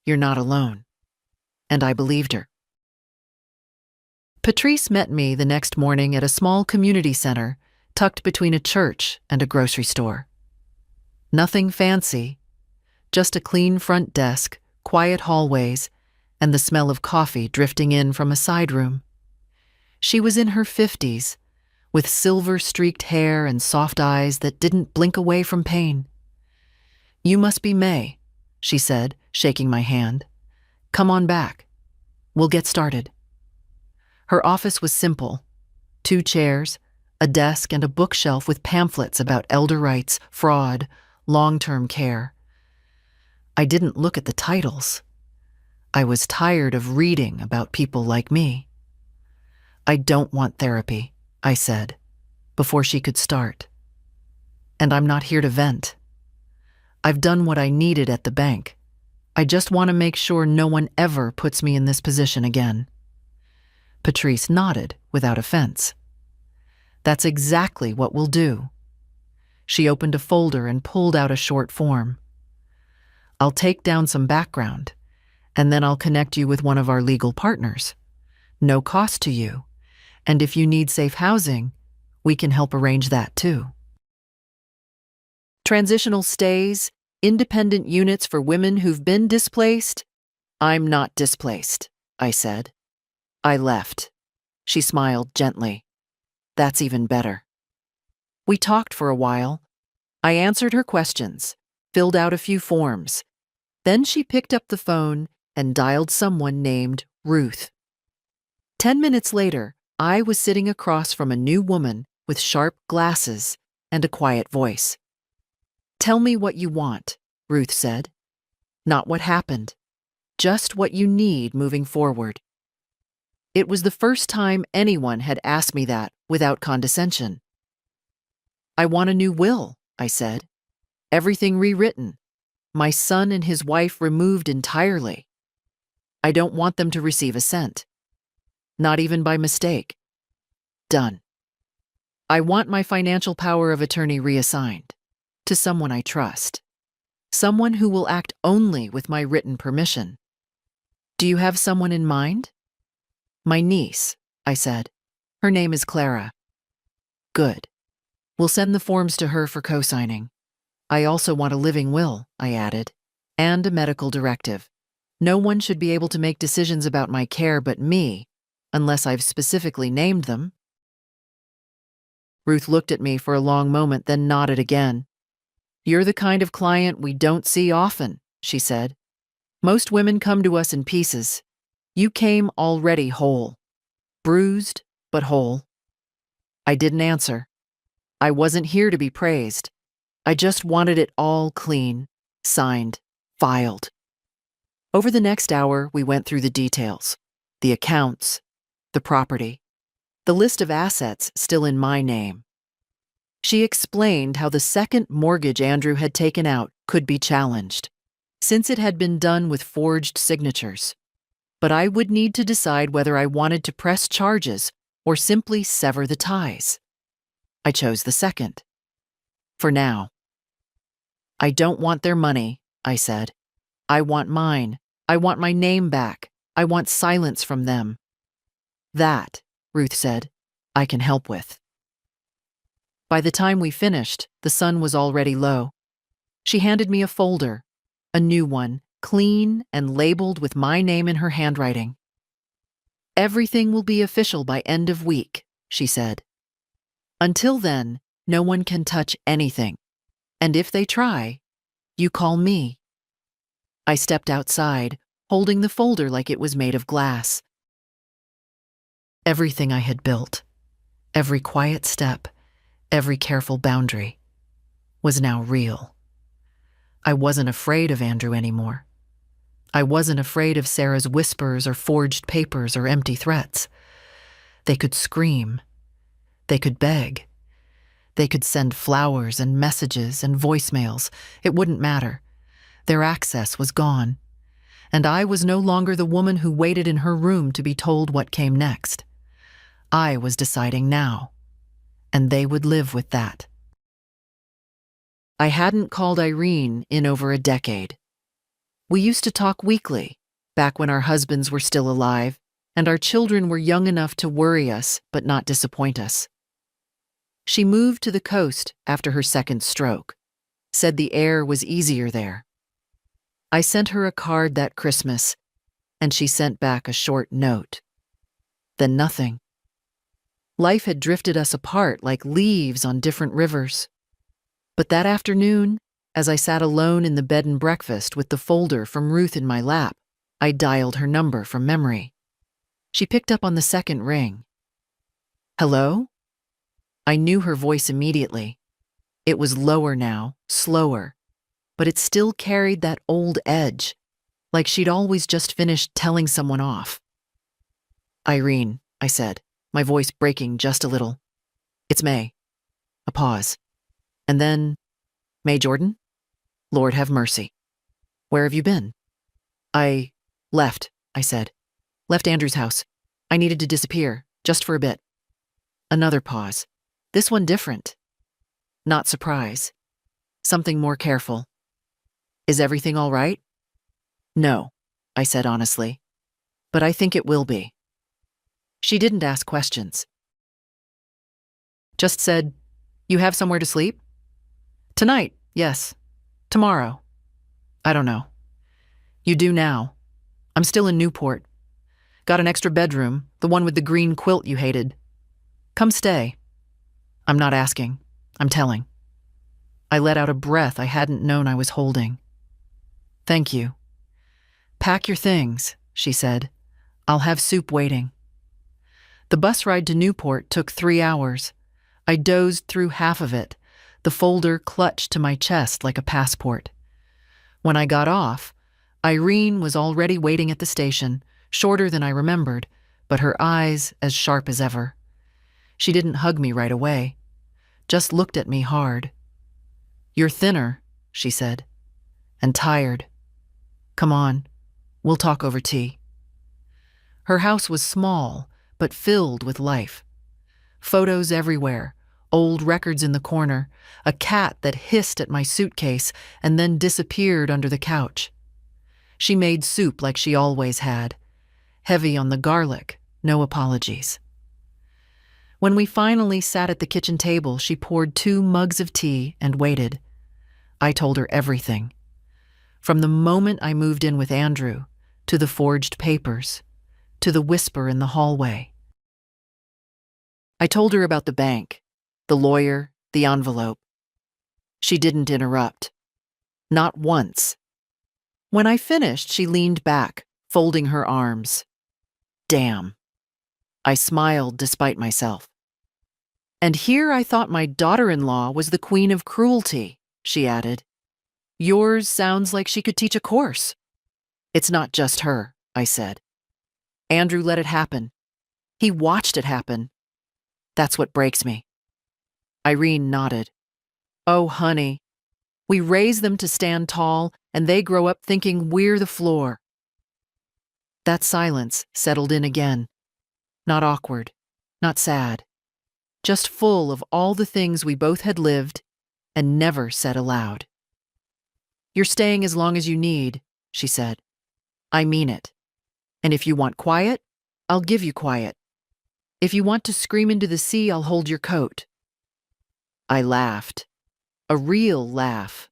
[SPEAKER 1] "You're not alone." And I believed her. Patrice met me the next morning at a small community center tucked between a church and a grocery store. Nothing fancy, just a clean front desk, quiet hallways, and the smell of coffee drifting in from a side room. She was in her 50s, with silver-streaked hair and soft eyes that didn't blink away from pain. "You must be May," she said, shaking my hand. "Come on back. We'll get started." Her office was simple. 2 chairs, a desk, and a bookshelf with pamphlets about elder rights, fraud, long-term care. I didn't look at the titles. I was tired of reading about people like me. "I don't want therapy," I said, before she could start. "And I'm not here to vent. I've done what I needed at the bank. I just want to make sure no one ever puts me in this position again." Patrice nodded without offense. "That's exactly what we'll do." She opened a folder and pulled out a short form. "I'll take down some background, and then I'll connect you with one of our legal partners. No cost to you, and if you need safe housing, we can help arrange that too. Transitional stays, independent units for women who've been displaced. I'm not displaced," I said. "I left." She smiled gently. "That's even better." We talked for a while. I answered her questions, filled out a few forms. Then she picked up the phone and dialed someone named Ruth. 10 minutes later, I was sitting across from a new woman with sharp glasses and a quiet voice. "Tell me what you want," Ruth said. "Not what happened, just what you need moving forward." It was the first time anyone had asked me that without condescension. I want a new will, I said. Everything rewritten. My son and his wife removed entirely. I don't want them to receive a cent. Not even by mistake. Done. I want my financial power of attorney reassigned to someone I trust. Someone who will act only with my written permission. Do you have someone in mind? My niece, I said. Her name is Clara. Good. We'll send the forms to her for co-signing. I also want a living will, I added, and a medical directive. No one should be able to make decisions about my care but me, unless I've specifically named them. Ruth looked at me for a long moment, then nodded again. You're the kind of client we don't see often, she said. Most women come to us in pieces. You came already whole. Bruised, but whole. I didn't answer. I wasn't here to be praised. I just wanted it all clean, signed, filed. Over the next hour, we went through the details, the accounts, the property, the list of assets still in my name. She explained how the second mortgage Andrew had taken out could be challenged, since it had been done with forged signatures. But I would need to decide whether I wanted to press charges or simply sever the ties. I chose the second. For now. I don't want their money, I said. I want mine. I want my name back. I want silence from them. That, Ruth said, I can help with. By the time we finished, the sun was already low. She handed me a folder, a new one, clean and labeled with my name in her handwriting. Everything will be official by end of week, she said. Until then, no one can touch anything. And if they try, you call me. I stepped outside, holding the folder like it was made of glass. Everything I had built, every quiet step, every careful boundary, was now real. I wasn't afraid of Andrew anymore. I wasn't afraid of Sarah's whispers or forged papers or empty threats. They could scream. They could beg. They could send flowers and messages and voicemails. It wouldn't matter. Their access was gone. And I was no longer the woman who waited in her room to be told what came next. I was deciding now. And they would live with that. I hadn't called Irene in over a decade. We used to talk weekly, back when our husbands were still alive, and our children were young enough to worry us but not disappoint us. She moved to the coast after her second stroke, said the air was easier there. I sent her a card that Christmas, and she sent back a short note. Then nothing. Life had drifted us apart like leaves on different rivers. But that afternoon, as I sat alone in the bed and breakfast with the folder from Ruth in my lap, I dialed her number from memory. She picked up on the second ring. Hello? I knew her voice immediately. It was lower now, slower, but it still carried that old edge, like she'd always just finished telling someone off. Irene, I said, my voice breaking just a little. It's May. A pause. And then, May Jordan? Lord have mercy. Where have you been? I left, I said. Left Andrew's house. I needed to disappear, just for a bit. Another pause. This one different. Not surprise. Something more careful. Is everything all right? No, I said honestly. But I think it will be. She didn't ask questions. Just said, you have somewhere to sleep? Tonight, yes. Tomorrow. I don't know. You do now. I'm still in Newport. Got an extra bedroom, the one with the green quilt you hated. Come stay. I'm not asking. I'm telling. I let out a breath I hadn't known I was holding. Thank you. Pack your things, she said. I'll have soup waiting. The bus ride to Newport took 3 hours. I dozed through half of it, the folder clutched to my chest like a passport. When I got off, Irene was already waiting at the station, shorter than I remembered, but her eyes as sharp as ever. She didn't hug me right away. just looked at me hard. "You're thinner," she said, "and tired. Come on, we'll talk over tea." Her house was small, but filled with life. Photos everywhere, old records in the corner, a cat that hissed at my suitcase and then disappeared under the couch. She made soup like she always had, heavy on the garlic, no apologies. When we finally sat at the kitchen table, she poured 2 mugs of tea and waited. I told her everything. From the moment I moved in with Andrew, to the forged papers, to the whisper in the hallway. I told her about the bank, the lawyer, the envelope. She didn't interrupt. Not once. When I finished, she leaned back, folding her arms. Damn. I smiled despite myself. "And here I thought my daughter-in-law was the queen of cruelty," she added. "Yours sounds like she could teach a course." "It's not just her," I said. "Andrew let it happen. He watched it happen. That's what breaks me." Irene nodded. "Oh, honey, we raise them to stand tall, and they grow up thinking we're the floor." That silence settled in again. Not awkward, not sad, just full of all the things we both had lived and never said aloud. "You're staying as long as you need," she said. "I mean it. And if you want quiet, I'll give you quiet. If you want to scream into the sea, I'll hold your coat." I laughed. A real laugh.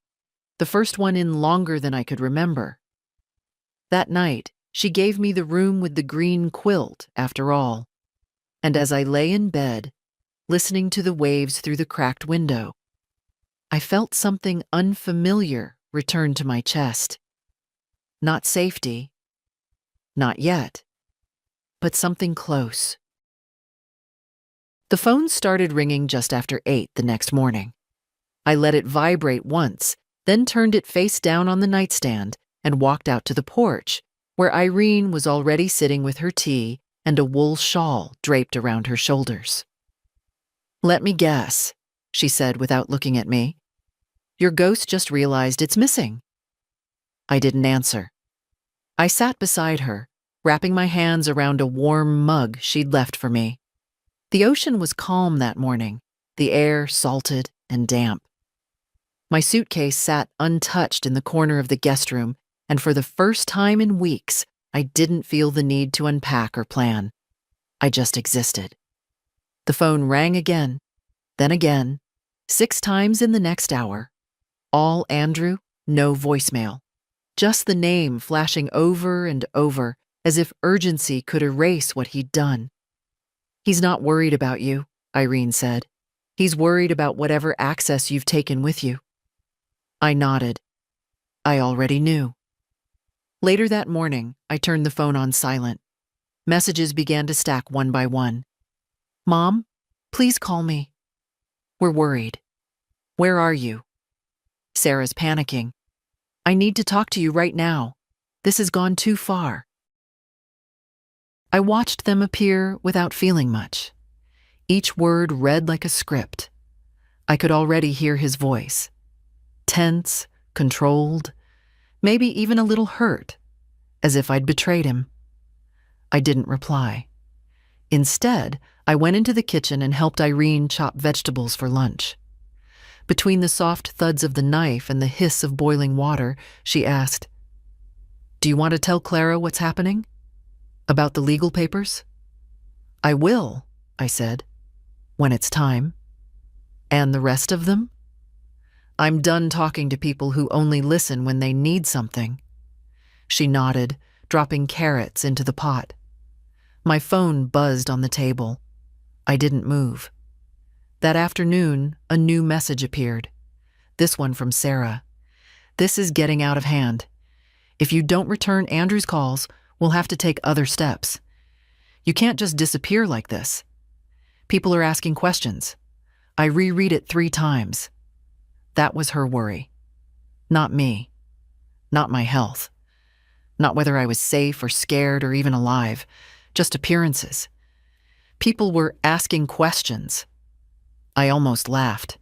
[SPEAKER 1] The first one in longer than I could remember. That night, she gave me the room with the green quilt, after all. And as I lay in bed, listening to the waves through the cracked window, I felt something unfamiliar return to my chest. Not safety. Not yet. But something close. The phone started ringing just after 8 the next morning. I let it vibrate once, then turned it face down on the nightstand and walked out to the porch, where Irene was already sitting with her tea and a wool shawl draped around her shoulders. "Let me guess," she said without looking at me. "Your ghost just realized it's missing." I didn't answer. I sat beside her, wrapping my hands around a warm mug she'd left for me. The ocean was calm that morning, the air salted and damp. My suitcase sat untouched in the corner of the guest room, and for the first time in weeks, I didn't feel the need to unpack or plan. I just existed. The phone rang again, then again, 6 times in the next hour. All Andrew, no voicemail. Just the name flashing over and over, as if urgency could erase what he'd done. "He's not worried about you," Irene said. "He's worried about whatever access you've taken with you." I nodded. I already knew. Later that morning, I turned the phone on silent. Messages began to stack one by one. "Mom, please call me. We're worried. Where are you? Sarah's panicking. I need to talk to you right now. This has gone too far." I watched them appear without feeling much. Each word read like a script. I could already hear his voice. Tense, controlled, maybe even a little hurt, as if I'd betrayed him. I didn't reply. Instead, I went into the kitchen and helped Irene chop vegetables for lunch. Between the soft thuds of the knife and the hiss of boiling water, she asked, "Do you want to tell Clara what's happening? About the legal papers?" "I will," I said, "when it's time." "And the rest of them?" "I'm done talking to people who only listen when they need something." She nodded, dropping carrots into the pot. My phone buzzed on the table. I didn't move. That afternoon, a new message appeared. This one from Sarah. "This is getting out of hand. If you don't return Andrew's calls, we'll have to take other steps. You can't just disappear like this. People are asking questions." I reread it 3 times. That was her worry. Not me. Not my health. Not whether I was safe or scared or even alive. Just appearances. People were asking questions. I almost laughed.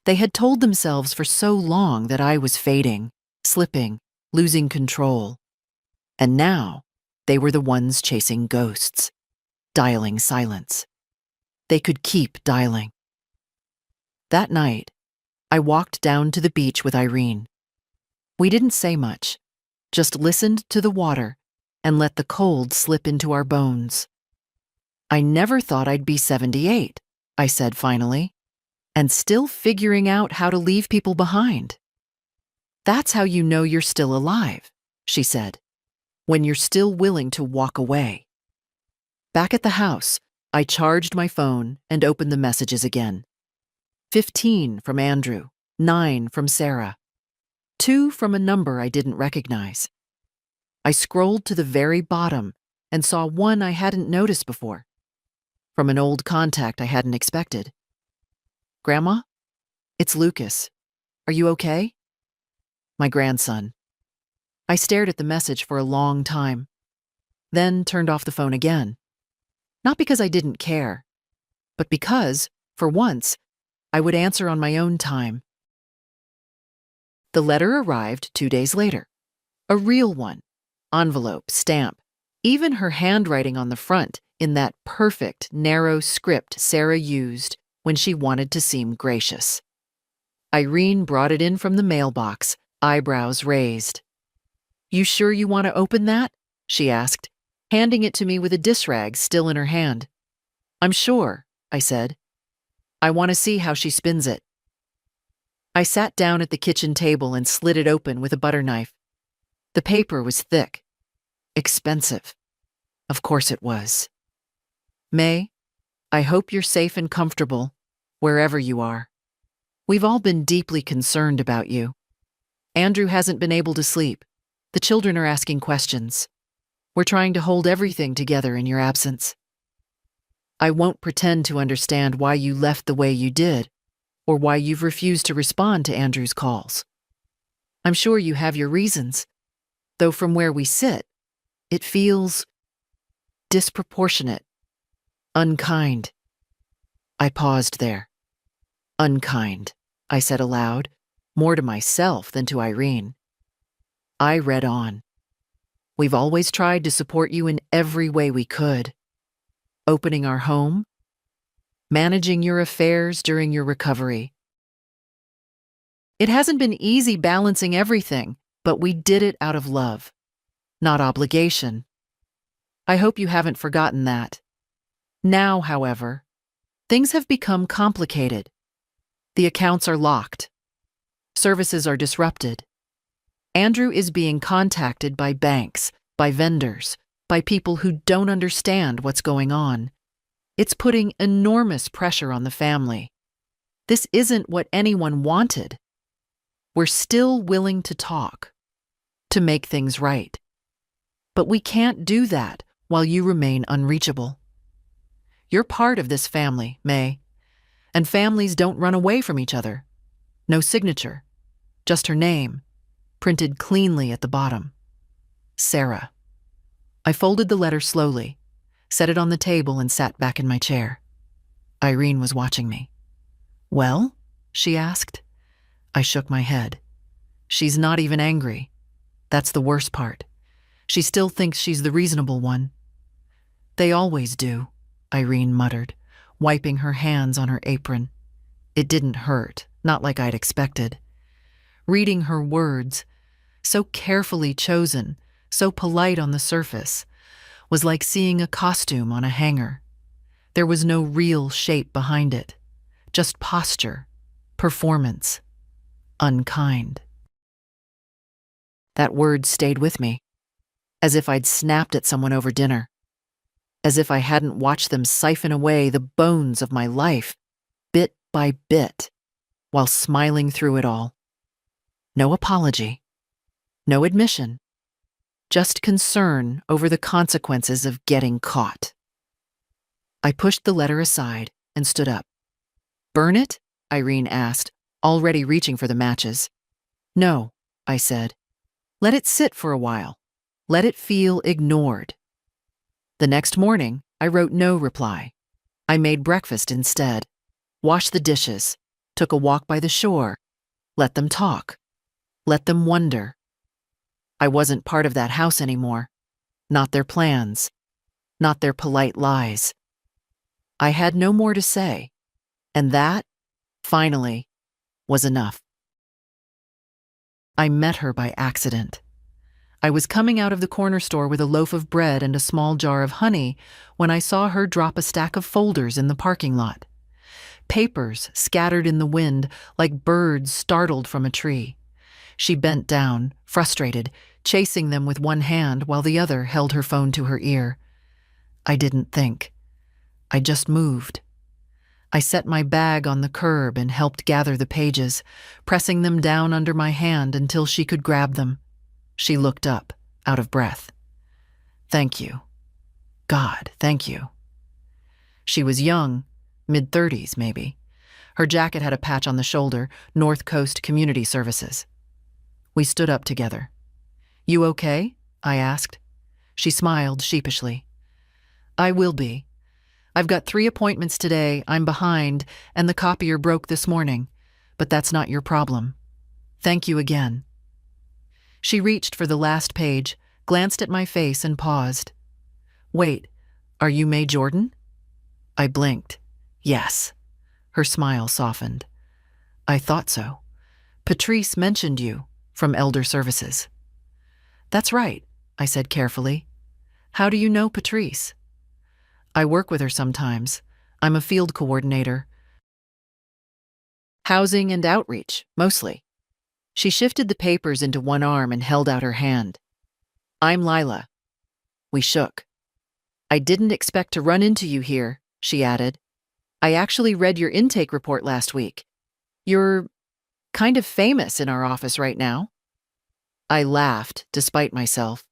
[SPEAKER 1] They had told themselves for so long that I was fading, slipping, losing control. And now, they were the ones chasing ghosts, dialing silence. They could keep dialing. That night, I walked down to the beach with Irene. We didn't say much, just listened to the water and let the cold slip into our bones. I never thought I'd be 78, I said finally, and still figuring out how to leave people behind. That's how you know you're still alive, she said, when you're still willing to walk away. Back at the house, I charged my phone and opened the messages again. 15 from Andrew, 9 from Sarah, 2 from a number I didn't recognize. I scrolled to the very bottom and saw one I hadn't noticed before, from an old contact I hadn't expected. Grandma? It's Lucas. Are you okay? My grandson. I stared at the message for a long time, then turned off the phone again. Not because I didn't care, but because, for once, I would answer on my own time. The letter arrived 2 days later. A real one. Envelope, stamp, even her handwriting on the front in that perfect, narrow script Sarah used when she wanted to seem gracious. Irene brought it in from the mailbox, eyebrows raised. You sure you want to open that? She asked, handing it to me with a dish rag still in her hand. I'm sure, I said. I want to see how she spins it. I sat down at the kitchen table and slid it open with a butter knife. The paper was thick. Expensive. Of course it was. May, I hope you're safe and comfortable, wherever you are. We've all been deeply concerned about you. Andrew hasn't been able to sleep. The children are asking questions. We're trying to hold everything together in your absence. I won't pretend to understand why you left the way you did, or why you've refused to respond to Andrew's calls. I'm sure you have your reasons, though from where we sit, it feels disproportionate, unkind. I paused there. Unkind, I said aloud, more to myself than to Irene. I read on. We've always tried to support you in every way we could. Opening our home, managing your affairs during your recovery. It hasn't been easy balancing everything, but we did it out of love, not obligation. I hope you haven't forgotten that. Now, however, things have become complicated. The accounts are locked. Services are disrupted. Andrew is being contacted by banks, by vendors, by people who don't understand what's going on. It's putting enormous pressure on the family. This isn't what anyone wanted. We're still willing to talk, to make things right. But we can't do that while you remain unreachable. You're part of this family, May, and families don't run away from each other. No signature, just her name, printed cleanly at the bottom. Sarah. I folded the letter slowly, set it on the table, and sat back in my chair. Irene was watching me. Well? She asked. I shook my head. She's not even angry. That's the worst part. She still thinks she's the reasonable one. They always do, Irene muttered, wiping her hands on her apron. It didn't hurt, not like I'd expected. Reading her words, so carefully chosen, so polite on the surface, was like seeing a costume on a hanger. There was no real shape behind it, just posture, performance, unkind. That word stayed with me, as if I'd snapped at someone over dinner, as if I hadn't watched them siphon away the bones of my life, bit by bit, while smiling through it all. No apology, no admission, just concern over the consequences of getting caught. I pushed the letter aside and stood up. Burn it? Irene asked, already reaching for the matches. No, I said. Let it sit for a while. Let it feel ignored. The next morning, I wrote no reply. I made breakfast instead, washed the dishes, took a walk by the shore, let them talk, let them wonder. I wasn't part of that house anymore, not their plans, not their polite lies. I had no more to say, and that, finally, was enough. I met her by accident. I was coming out of the corner store with a loaf of bread and a small jar of honey when I saw her drop a stack of folders in the parking lot. Papers scattered in the wind like birds startled from a tree. She bent down, frustrated, chasing them with one hand while the other held her phone to her ear. I didn't think. I just moved. I set my bag on the curb and helped gather the pages, pressing them down under my hand until she could grab them. She looked up, out of breath. Thank you. God, thank you. She was young, mid-30s maybe. Her jacket had a patch on the shoulder, North Coast Community Services. We stood up together. You okay? I asked. She smiled sheepishly. I will be. I've got 3 appointments today, I'm behind, and the copier broke this morning. But that's not your problem. Thank you again. She reached for the last page, glanced at my face and paused. Wait, are you May Jordan? I blinked. Yes. Her smile softened. I thought so. Patrice mentioned you, from Elder Services. That's right, I said carefully. How do you know Patrice? I work with her sometimes. I'm a field coordinator. Housing and outreach, mostly. She shifted the papers into one arm and held out her hand. I'm Lila. We shook. I didn't expect to run into you here, she added. I actually read your intake report last week. You're kind of famous in our office right now. I laughed, despite myself.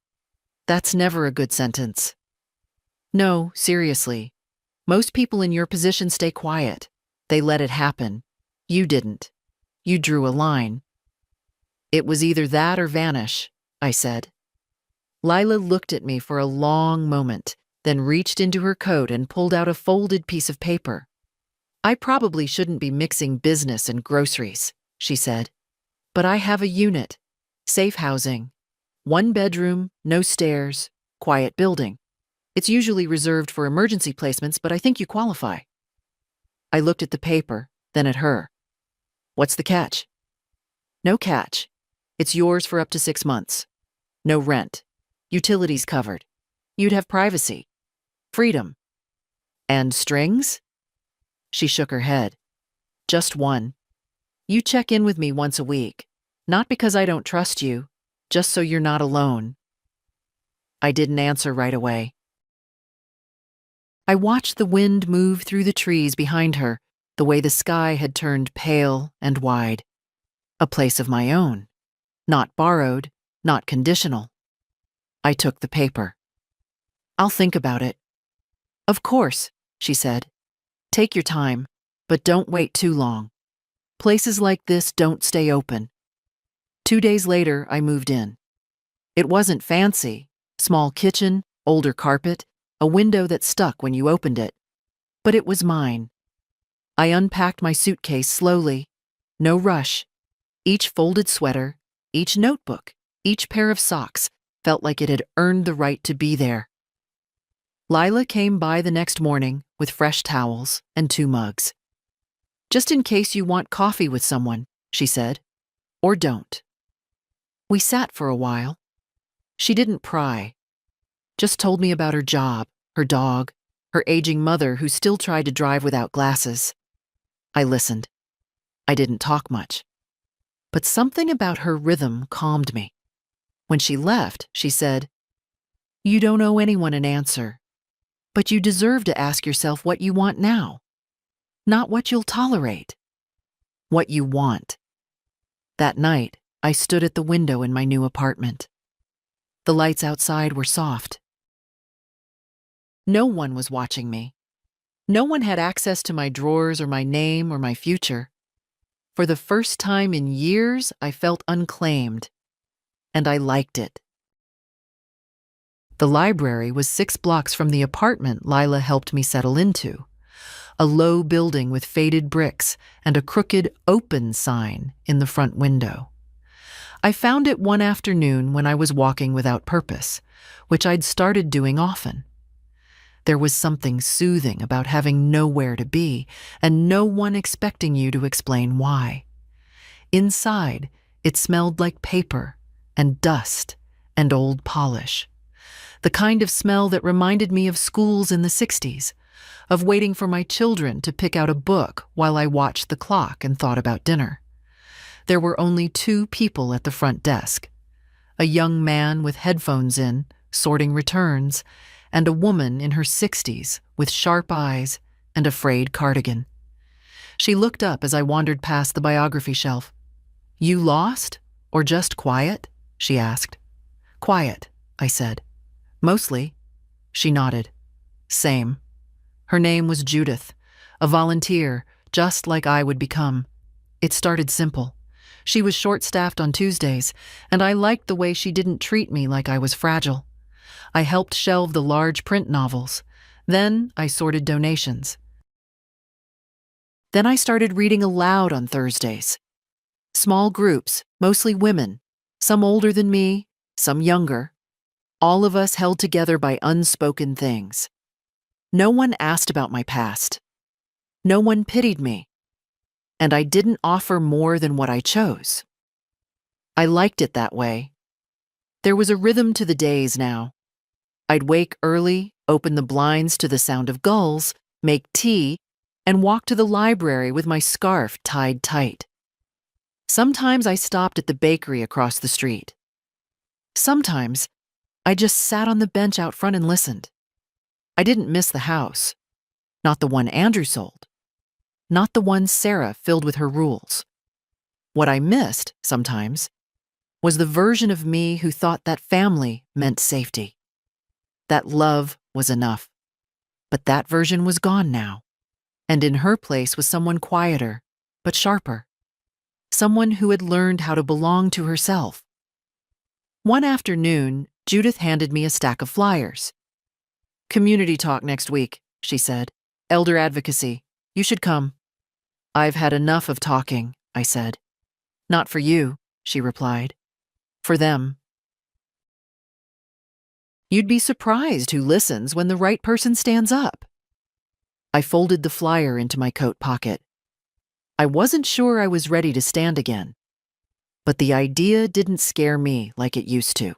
[SPEAKER 1] That's never a good sentence. No, seriously. Most people in your position stay quiet. They let it happen. You didn't. You drew a line. It was either that or vanish, I said. Lila looked at me for a long moment, then reached into her coat and pulled out a folded piece of paper. I probably shouldn't be mixing business and groceries, she said. But I have a unit. Safe housing. 1 bedroom, no stairs, quiet building. It's usually reserved for emergency placements, but I think you qualify. I looked at the paper, then at her. What's the catch? No catch. It's yours for up to 6 months. No rent. Utilities covered. You'd have privacy. Freedom. And strings? She shook her head. Just one. You check in with me once a week. Not because I don't trust you, just so you're not alone. I didn't answer right away. I watched the wind move through the trees behind her, the way the sky had turned pale and wide. A place of my own. Not borrowed, not conditional. I took the paper. I'll think about it. Of course, she said. Take your time, but don't wait too long. Places like this don't stay open. 2 days later, I moved in. It wasn't fancy. Small kitchen, older carpet, a window that stuck when you opened it. But it was mine. I unpacked my suitcase slowly. No rush. Each folded sweater, each notebook, each pair of socks felt like it had earned the right to be there. Lila came by the next morning with fresh towels and 2 mugs. Just in case you want coffee with someone, she said. Or don't. We sat for a while. She didn't pry. Just told me about her job, her dog, her aging mother who still tried to drive without glasses. I listened. I didn't talk much. But something about her rhythm calmed me. When she left, she said, You don't owe anyone an answer, but you deserve to ask yourself what you want now. Not what you'll tolerate. What you want. That night, I stood at the window in my new apartment. The lights outside were soft. No one was watching me. No one had access to my drawers or my name or my future. For the first time in years, I felt unclaimed, and I liked it. The library was 6 blocks from the apartment Lila helped me settle into. a low building with faded bricks and a crooked open sign in the front window. I found it one afternoon when I was walking without purpose, which I'd started doing often. There was something soothing about having nowhere to be and no one expecting you to explain why. Inside, it smelled like paper and dust and old polish. The kind of smell that reminded me of schools in the 60s, of waiting for my children to pick out a book while I watched the clock and thought about dinner. There were only 2 people at the front desk, a young man with headphones in, sorting returns, and a woman in her 60s with sharp eyes and a frayed cardigan. She looked up as I wandered past the biography shelf. "You lost, or just quiet?" she asked. "Quiet," I said. "Mostly." She nodded. "Same." Her name was Judith, a volunteer, just like I would become. It started simple. She was short-staffed on Tuesdays, and I liked the way she didn't treat me like I was fragile. I helped shelve the large print novels. Then I sorted donations. Then I started reading aloud on Thursdays. Small groups, mostly women, some older than me, some younger. All of us held together by unspoken things. No one asked about my past. No one pitied me. And I didn't offer more than what I chose. I liked it that way. There was a rhythm to the days now. I'd wake early, open the blinds to the sound of gulls, make tea, and walk to the library with my scarf tied tight. Sometimes I stopped at the bakery across the street. Sometimes I just sat on the bench out front and listened. I didn't miss the house. Not the one Andrew sold. Not the one Sarah filled with her rules. What I missed, sometimes, was the version of me who thought that family meant safety. That love was enough. But that version was gone now. And in her place was someone quieter, but sharper. Someone who had learned how to belong to herself. One afternoon, Judith handed me a stack of flyers. "Community talk next week," she said. "Elder advocacy. You should come." "I've had enough of talking," I said. "Not for you," she replied. "For them." You'd be surprised who listens when the right person stands up. I folded the flyer into my coat pocket. I wasn't sure I was ready to stand again, but the idea didn't scare me like it used to.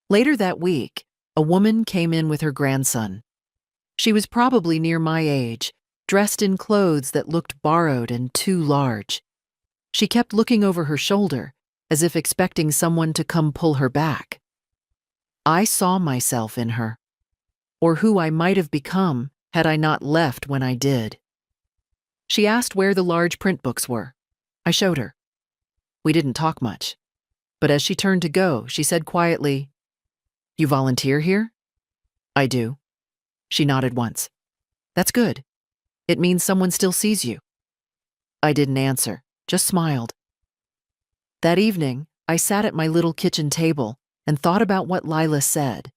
[SPEAKER 1] Later that week, a woman came in with her grandson. She was probably near my age, dressed in clothes that looked borrowed and too large. She kept looking over her shoulder, as if expecting someone to come pull her back. I saw myself in her, or who I might have become had I not left when I did. She asked where the large print books were. I showed her. We didn't talk much, but as she turned to go, she said quietly, "You volunteer here?" "I do." She nodded once. "That's good. It means someone still sees you." I didn't answer, just smiled. That evening, I sat at my little kitchen table and thought about what Lila said,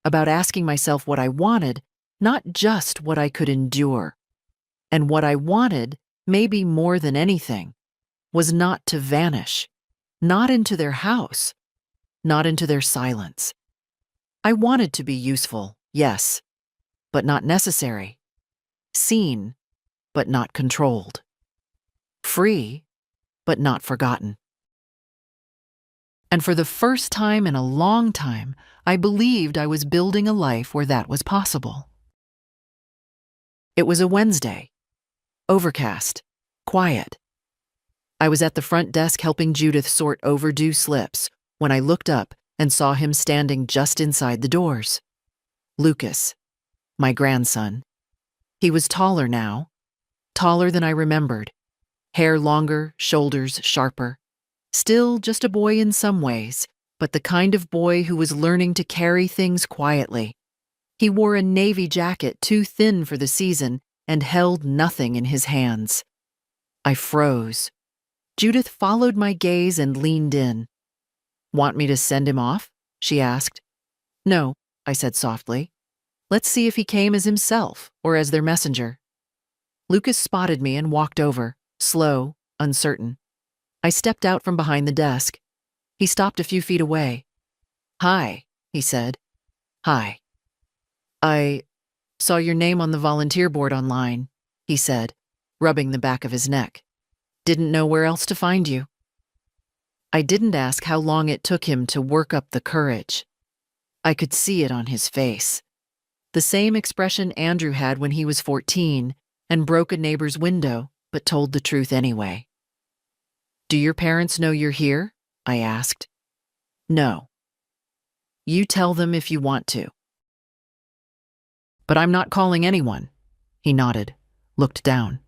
[SPEAKER 1] about asking myself what I wanted, not just what I could endure. And what I wanted, maybe more than anything, was not to vanish, not into their house, not into their silence. I wanted to be useful, yes, but not necessary. Seen, but not controlled. Free, but not forgotten. And for the first time in a long time, I believed I was building a life where that was possible. It was a Wednesday. Overcast. Quiet. I was at the front desk helping Judith sort overdue slips when I looked up and saw him standing just inside the doors. Lucas, my grandson. He was taller now, taller than I remembered. Hair longer, shoulders sharper. Still just a boy in some ways, but the kind of boy who was learning to carry things quietly. He wore a navy jacket too thin for the season and held nothing in his hands. I froze. Judith followed my gaze and leaned in. "Want me to send him off?" she asked. "No," I said softly. Let's see if he came as himself or as their messenger. Lucas spotted me and walked over, slow, uncertain. I stepped out from behind the desk. He stopped a few feet away. "Hi," he said. "Hi. I saw your name on the volunteer board online," he said, rubbing the back of his neck. "Didn't know where else to find you." I didn't ask how long it took him to work up the courage. I could see it on his face. The same expression Andrew had when he was 14 and broke a neighbor's window, but told the truth anyway. "Do your parents know you're here?" I asked. "No." "You tell them if you want to." "But I'm not calling anyone." He nodded, looked down.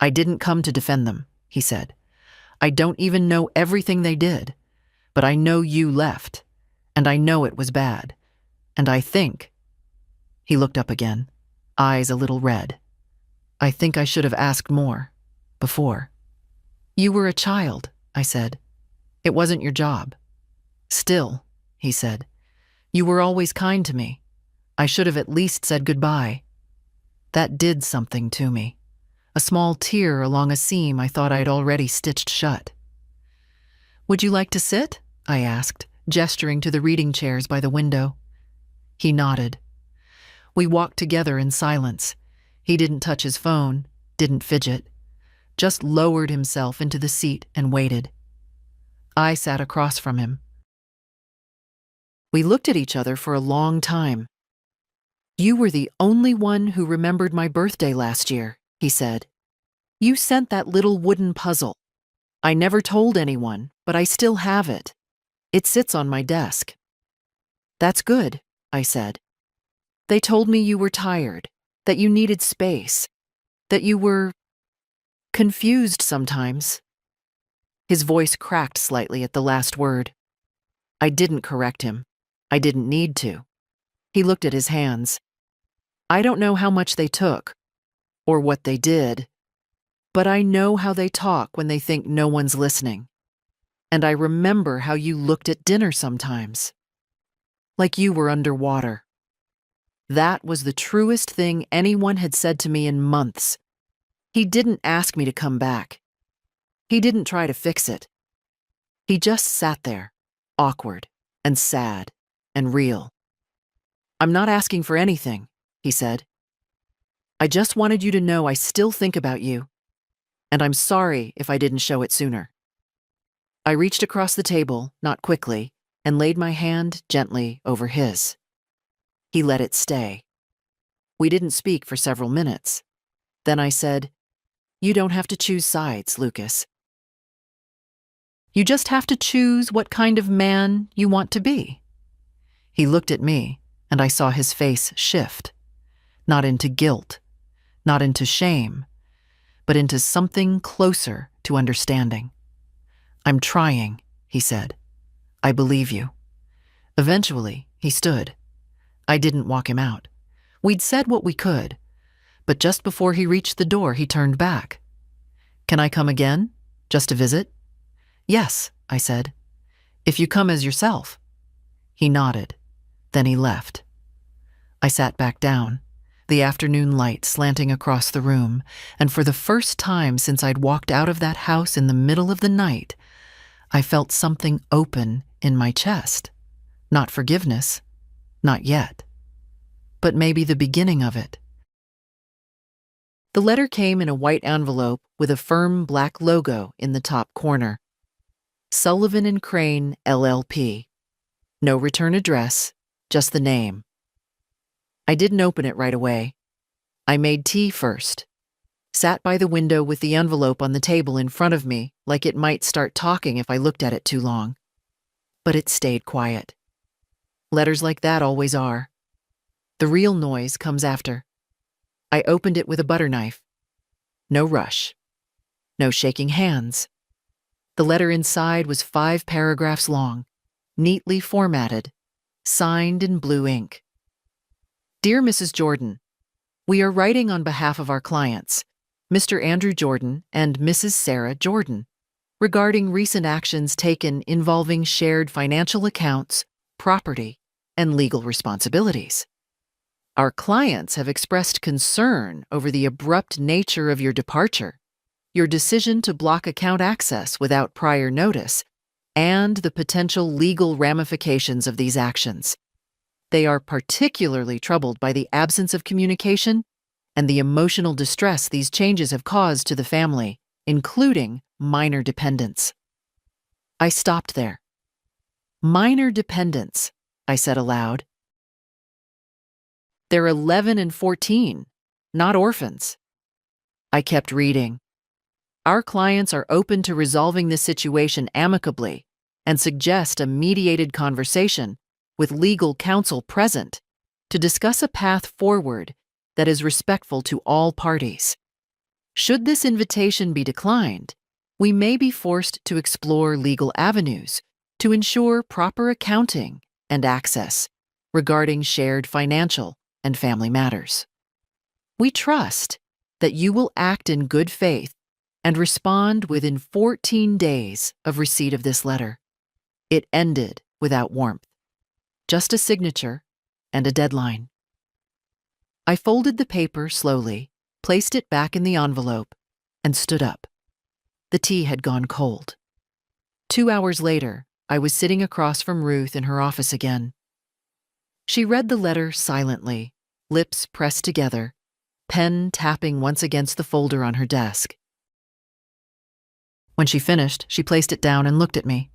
[SPEAKER 1] "I didn't come to defend them," he said. "I don't even know everything they did, but I know you left, and I know it was bad, and I think—" He looked up again, eyes a little red. "I think I should have asked more, before." "You were a child," I said. "It wasn't your job." "Still," he said, "you were always kind to me. I should have at least said goodbye." That did something to me. A small tear along a seam I thought I'd already stitched shut. "Would you like to sit?" I asked, gesturing to the reading chairs by the window. He nodded. We walked together in silence. He didn't touch his phone, didn't fidget, just lowered himself into the seat and waited. I sat across from him. We looked at each other for a long time. "You were the only one who remembered my birthday last year," he said. "You sent that little wooden puzzle. I never told anyone, but I still have it. It sits on my desk." "That's good," I said. "They told me you were tired, that you needed space, that you were confused sometimes." His voice cracked slightly at the last word. I didn't correct him. I didn't need to. He looked at his hands. "I don't know how much they took, or what they did, but I know how they talk when they think no one's listening. And I remember how you looked at dinner sometimes, like you were underwater." That was the truest thing anyone had said to me in months. He didn't ask me to come back. He didn't try to fix it. He just sat there, awkward and sad and real. "I'm not asking for anything," he said. "I just wanted you to know I still think about you, and I'm sorry if I didn't show it sooner." I reached across the table, not quickly, and laid my hand gently over his. He let it stay. We didn't speak for several minutes. Then I said, "You don't have to choose sides, Lucas. You just have to choose what kind of man you want to be." He looked at me, and I saw his face shift, not into guilt, not into shame, but into something closer to understanding. "I'm trying," he said. "I believe you." Eventually, he stood. I didn't walk him out. We'd said what we could, but just before he reached the door, he turned back. "Can I come again? Just to visit?" "Yes," I said. "If you come as yourself." He nodded. Then he left. I sat back down, the afternoon light slanting across the room, and for the first time since I'd walked out of that house in the middle of the night, I felt something open in my chest. Not forgiveness, not yet, but maybe the beginning of it. The letter came in a white envelope with a firm black logo in the top corner. Sullivan and Crane, LLP. No return address, just the name. I didn't open it right away. I made tea first, sat by the window with the envelope on the table in front of me like it might start talking if I looked at it too long. But it stayed quiet. Letters like that always are. The real noise comes after. I opened it with a butter knife. No rush. No shaking hands. The letter inside was 5 paragraphs long, neatly formatted, signed in blue ink. "Dear Mrs. Jordan, we are writing on behalf of our clients, Mr. Andrew Jordan and Mrs. Sarah Jordan, regarding recent actions taken involving shared financial accounts, property, and legal responsibilities. Our clients have expressed concern over the abrupt nature of your departure, your decision to block account access without prior notice, and the potential legal ramifications of these actions. They are particularly troubled by the absence of communication and the emotional distress these changes have caused to the family, including minor dependents. I stopped there. Minor dependents, I said aloud. They're 11 and 14, not orphans. I kept reading. Our clients are open to resolving this situation amicably and suggest a mediated conversation with legal counsel present to discuss a path forward that is respectful to all parties. Should this invitation be declined, we may be forced to explore legal avenues to ensure proper accounting and access regarding shared financial and family matters. We trust that you will act in good faith and respond within 14 days of receipt of this letter. It ended without warmth, just a signature and a deadline. I folded the paper slowly, placed it back in the envelope, and stood up. The tea had gone cold. 2 hours later, I was sitting across from Ruth in her office again. She read the letter silently, lips pressed together, pen tapping once against the folder on her desk. When she finished, she placed it down and looked at me.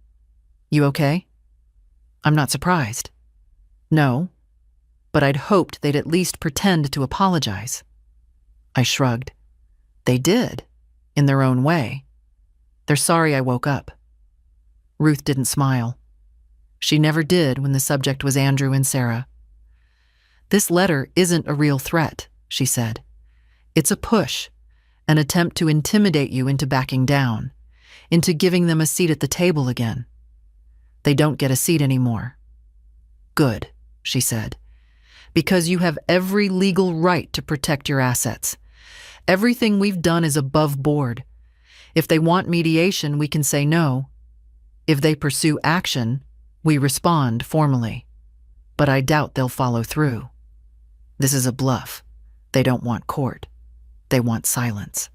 [SPEAKER 1] "You okay?" I'm not surprised. No, but I'd hoped they'd at least pretend to apologize. I shrugged. They did, in their own way. They're sorry I woke up. Ruth didn't smile. She never did when the subject was Andrew and Sarah. "This letter isn't a real threat," she said. "It's a push, an attempt to intimidate you into backing down, into giving them a seat at the table again. They don't get a seat anymore." "Good," she said, "because you have every legal right to protect your assets. Everything we've done is above board. If they want mediation, we can say no. If they pursue action, we respond formally. But I doubt they'll follow through. This is a bluff. They don't want court. They want silence."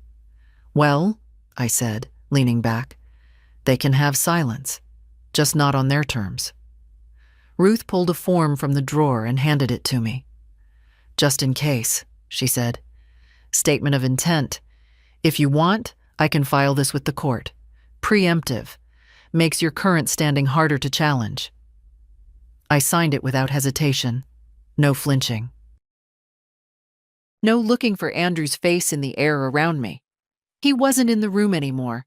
[SPEAKER 1] "Well," I said, leaning back, "they can have silence, just not on their terms." Ruth pulled a form from the drawer and handed it to me. "Just in case," she said. "Statement of intent. If you want, I can file this with the court. Preemptive. Makes your current standing harder to challenge." I signed it without hesitation. No flinching. No looking for Andrew's face in the air around me. He wasn't in the room anymore.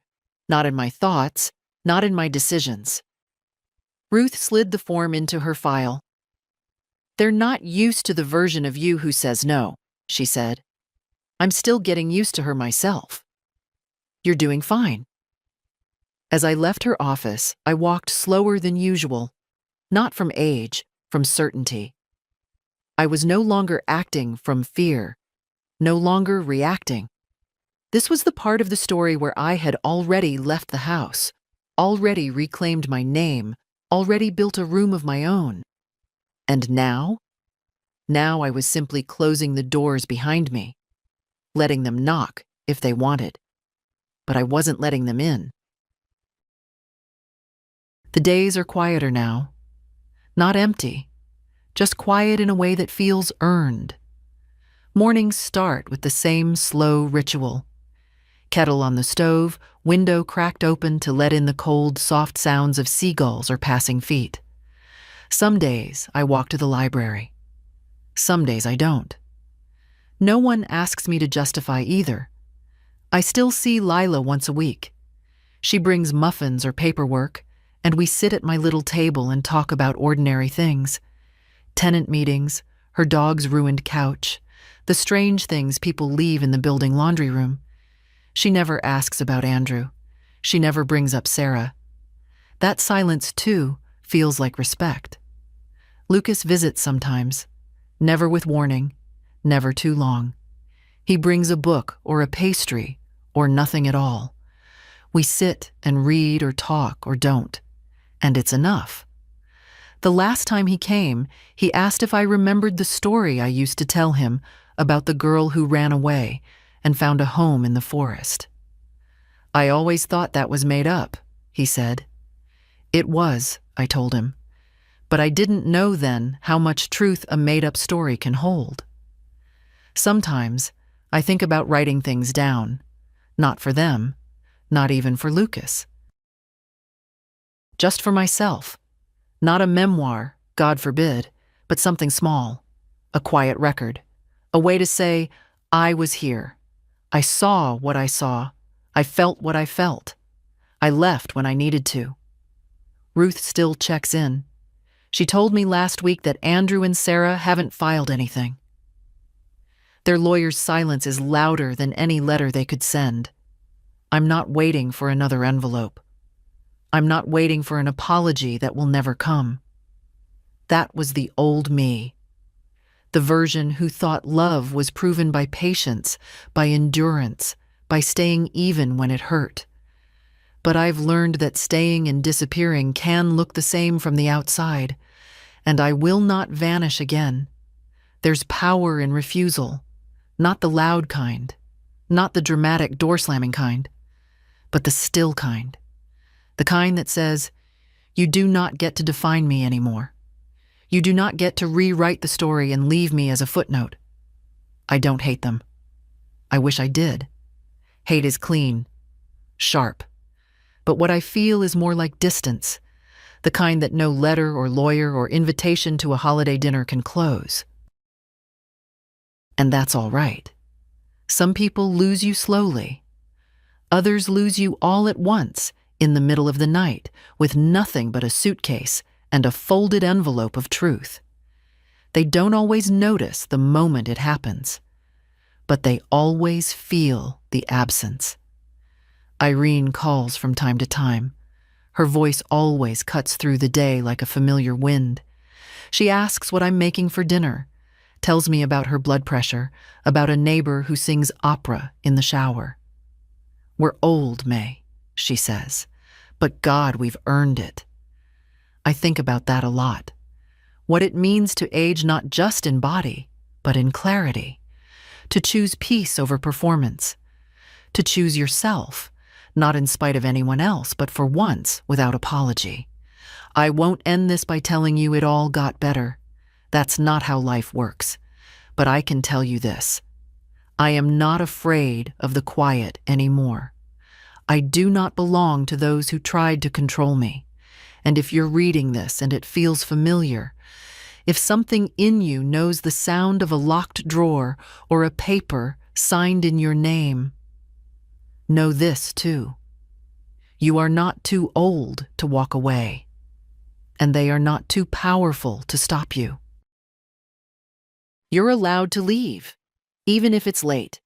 [SPEAKER 1] Not in my thoughts, not in my decisions. Ruth slid the form into her file. "They're not used to the version of you who says no," she said. "I'm still getting used to her myself." "You're doing fine." As I left her office, I walked slower than usual, not from age, from certainty. I was no longer acting from fear, no longer reacting. This was the part of the story where I had already left the house, already reclaimed my name, already built a room of my own. And now? Now I was simply closing the doors behind me, letting them knock if they wanted. But I wasn't letting them in. The days are quieter now. Not empty, just quiet in a way that feels earned. Mornings start with the same slow ritual. Kettle on the stove, window cracked open to let in the cold, soft sounds of seagulls or passing feet. Some days I walk to the library. Some days I don't. No one asks me to justify either. I still see Lila once a week. She brings muffins or paperwork, and we sit at my little table and talk about ordinary things. Tenant meetings, her dog's ruined couch, the strange things people leave in the building laundry room. She never asks about Andrew. She never brings up Sarah. That silence, too, feels like respect. Lucas visits sometimes, never with warning, never too long. He brings a book or a pastry or nothing at all. We sit and read or talk or don't, and it's enough. The last time he came, he asked if I remembered the story I used to tell him about the girl who ran away and found a home in the forest. I always thought that was made up, he said. It was, I told him, but I didn't know then how much truth a made-up story can hold. Sometimes I think about writing things down, not for them, not even for Lucas. Just for myself. Not a memoir, God forbid, but something small, a quiet record, a way to say, I was here. I saw what I saw. I felt what I felt. I left when I needed to. Ruth still checks in. She told me last week that Andrew and Sarah haven't filed anything. Their lawyer's silence is louder than any letter they could send. I'm not waiting for another envelope. I'm not waiting for an apology that will never come. That was the old me. The version who thought love was proven by patience, by endurance, by staying even when it hurt. But I've learned that staying and disappearing can look the same from the outside, and I will not vanish again. There's power in refusal, not the loud kind, not the dramatic door-slamming kind, but the still kind. The kind that says, you do not get to define me anymore. You do not get to rewrite the story and leave me as a footnote. I don't hate them. I wish I did. Hate is clean, sharp. But what I feel is more like distance, the kind that no letter or lawyer or invitation to a holiday dinner can close. And that's all right. Some people lose you slowly. Others lose you all at once, in the middle of the night, with nothing but a suitcase and a folded envelope of truth. They don't always notice the moment it happens, but they always feel the absence. Irene calls from time to time. Her voice always cuts through the day like a familiar wind. She asks what I'm making for dinner, tells me about her blood pressure, about a neighbor who sings opera in the shower. We're old, May, she says, but God, we've earned it. I think about that a lot. What it means to age not just in body, but in clarity. To choose peace over performance. To choose yourself, not in spite of anyone else, but for once, without apology. I won't end this by telling you it all got better. That's not how life works. But I can tell you this. I am not afraid of the quiet anymore. I do not belong to those who tried to control me. And if you're reading this and it feels familiar, if something in you knows the sound of a locked drawer or a paper signed in your name, know this too. You are not too old to walk away, and they are not too powerful to stop you. You're allowed to leave, even if it's late,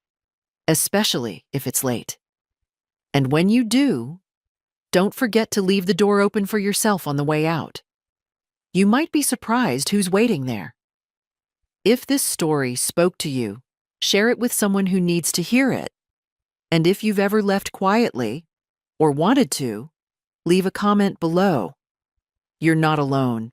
[SPEAKER 1] especially if it's late. And when you do, don't forget to leave the door open for yourself on the way out. You might be surprised who's waiting there. If this story spoke to you, share it with someone who needs to hear it. And if you've ever left quietly, or wanted to, leave a comment below. You're not alone.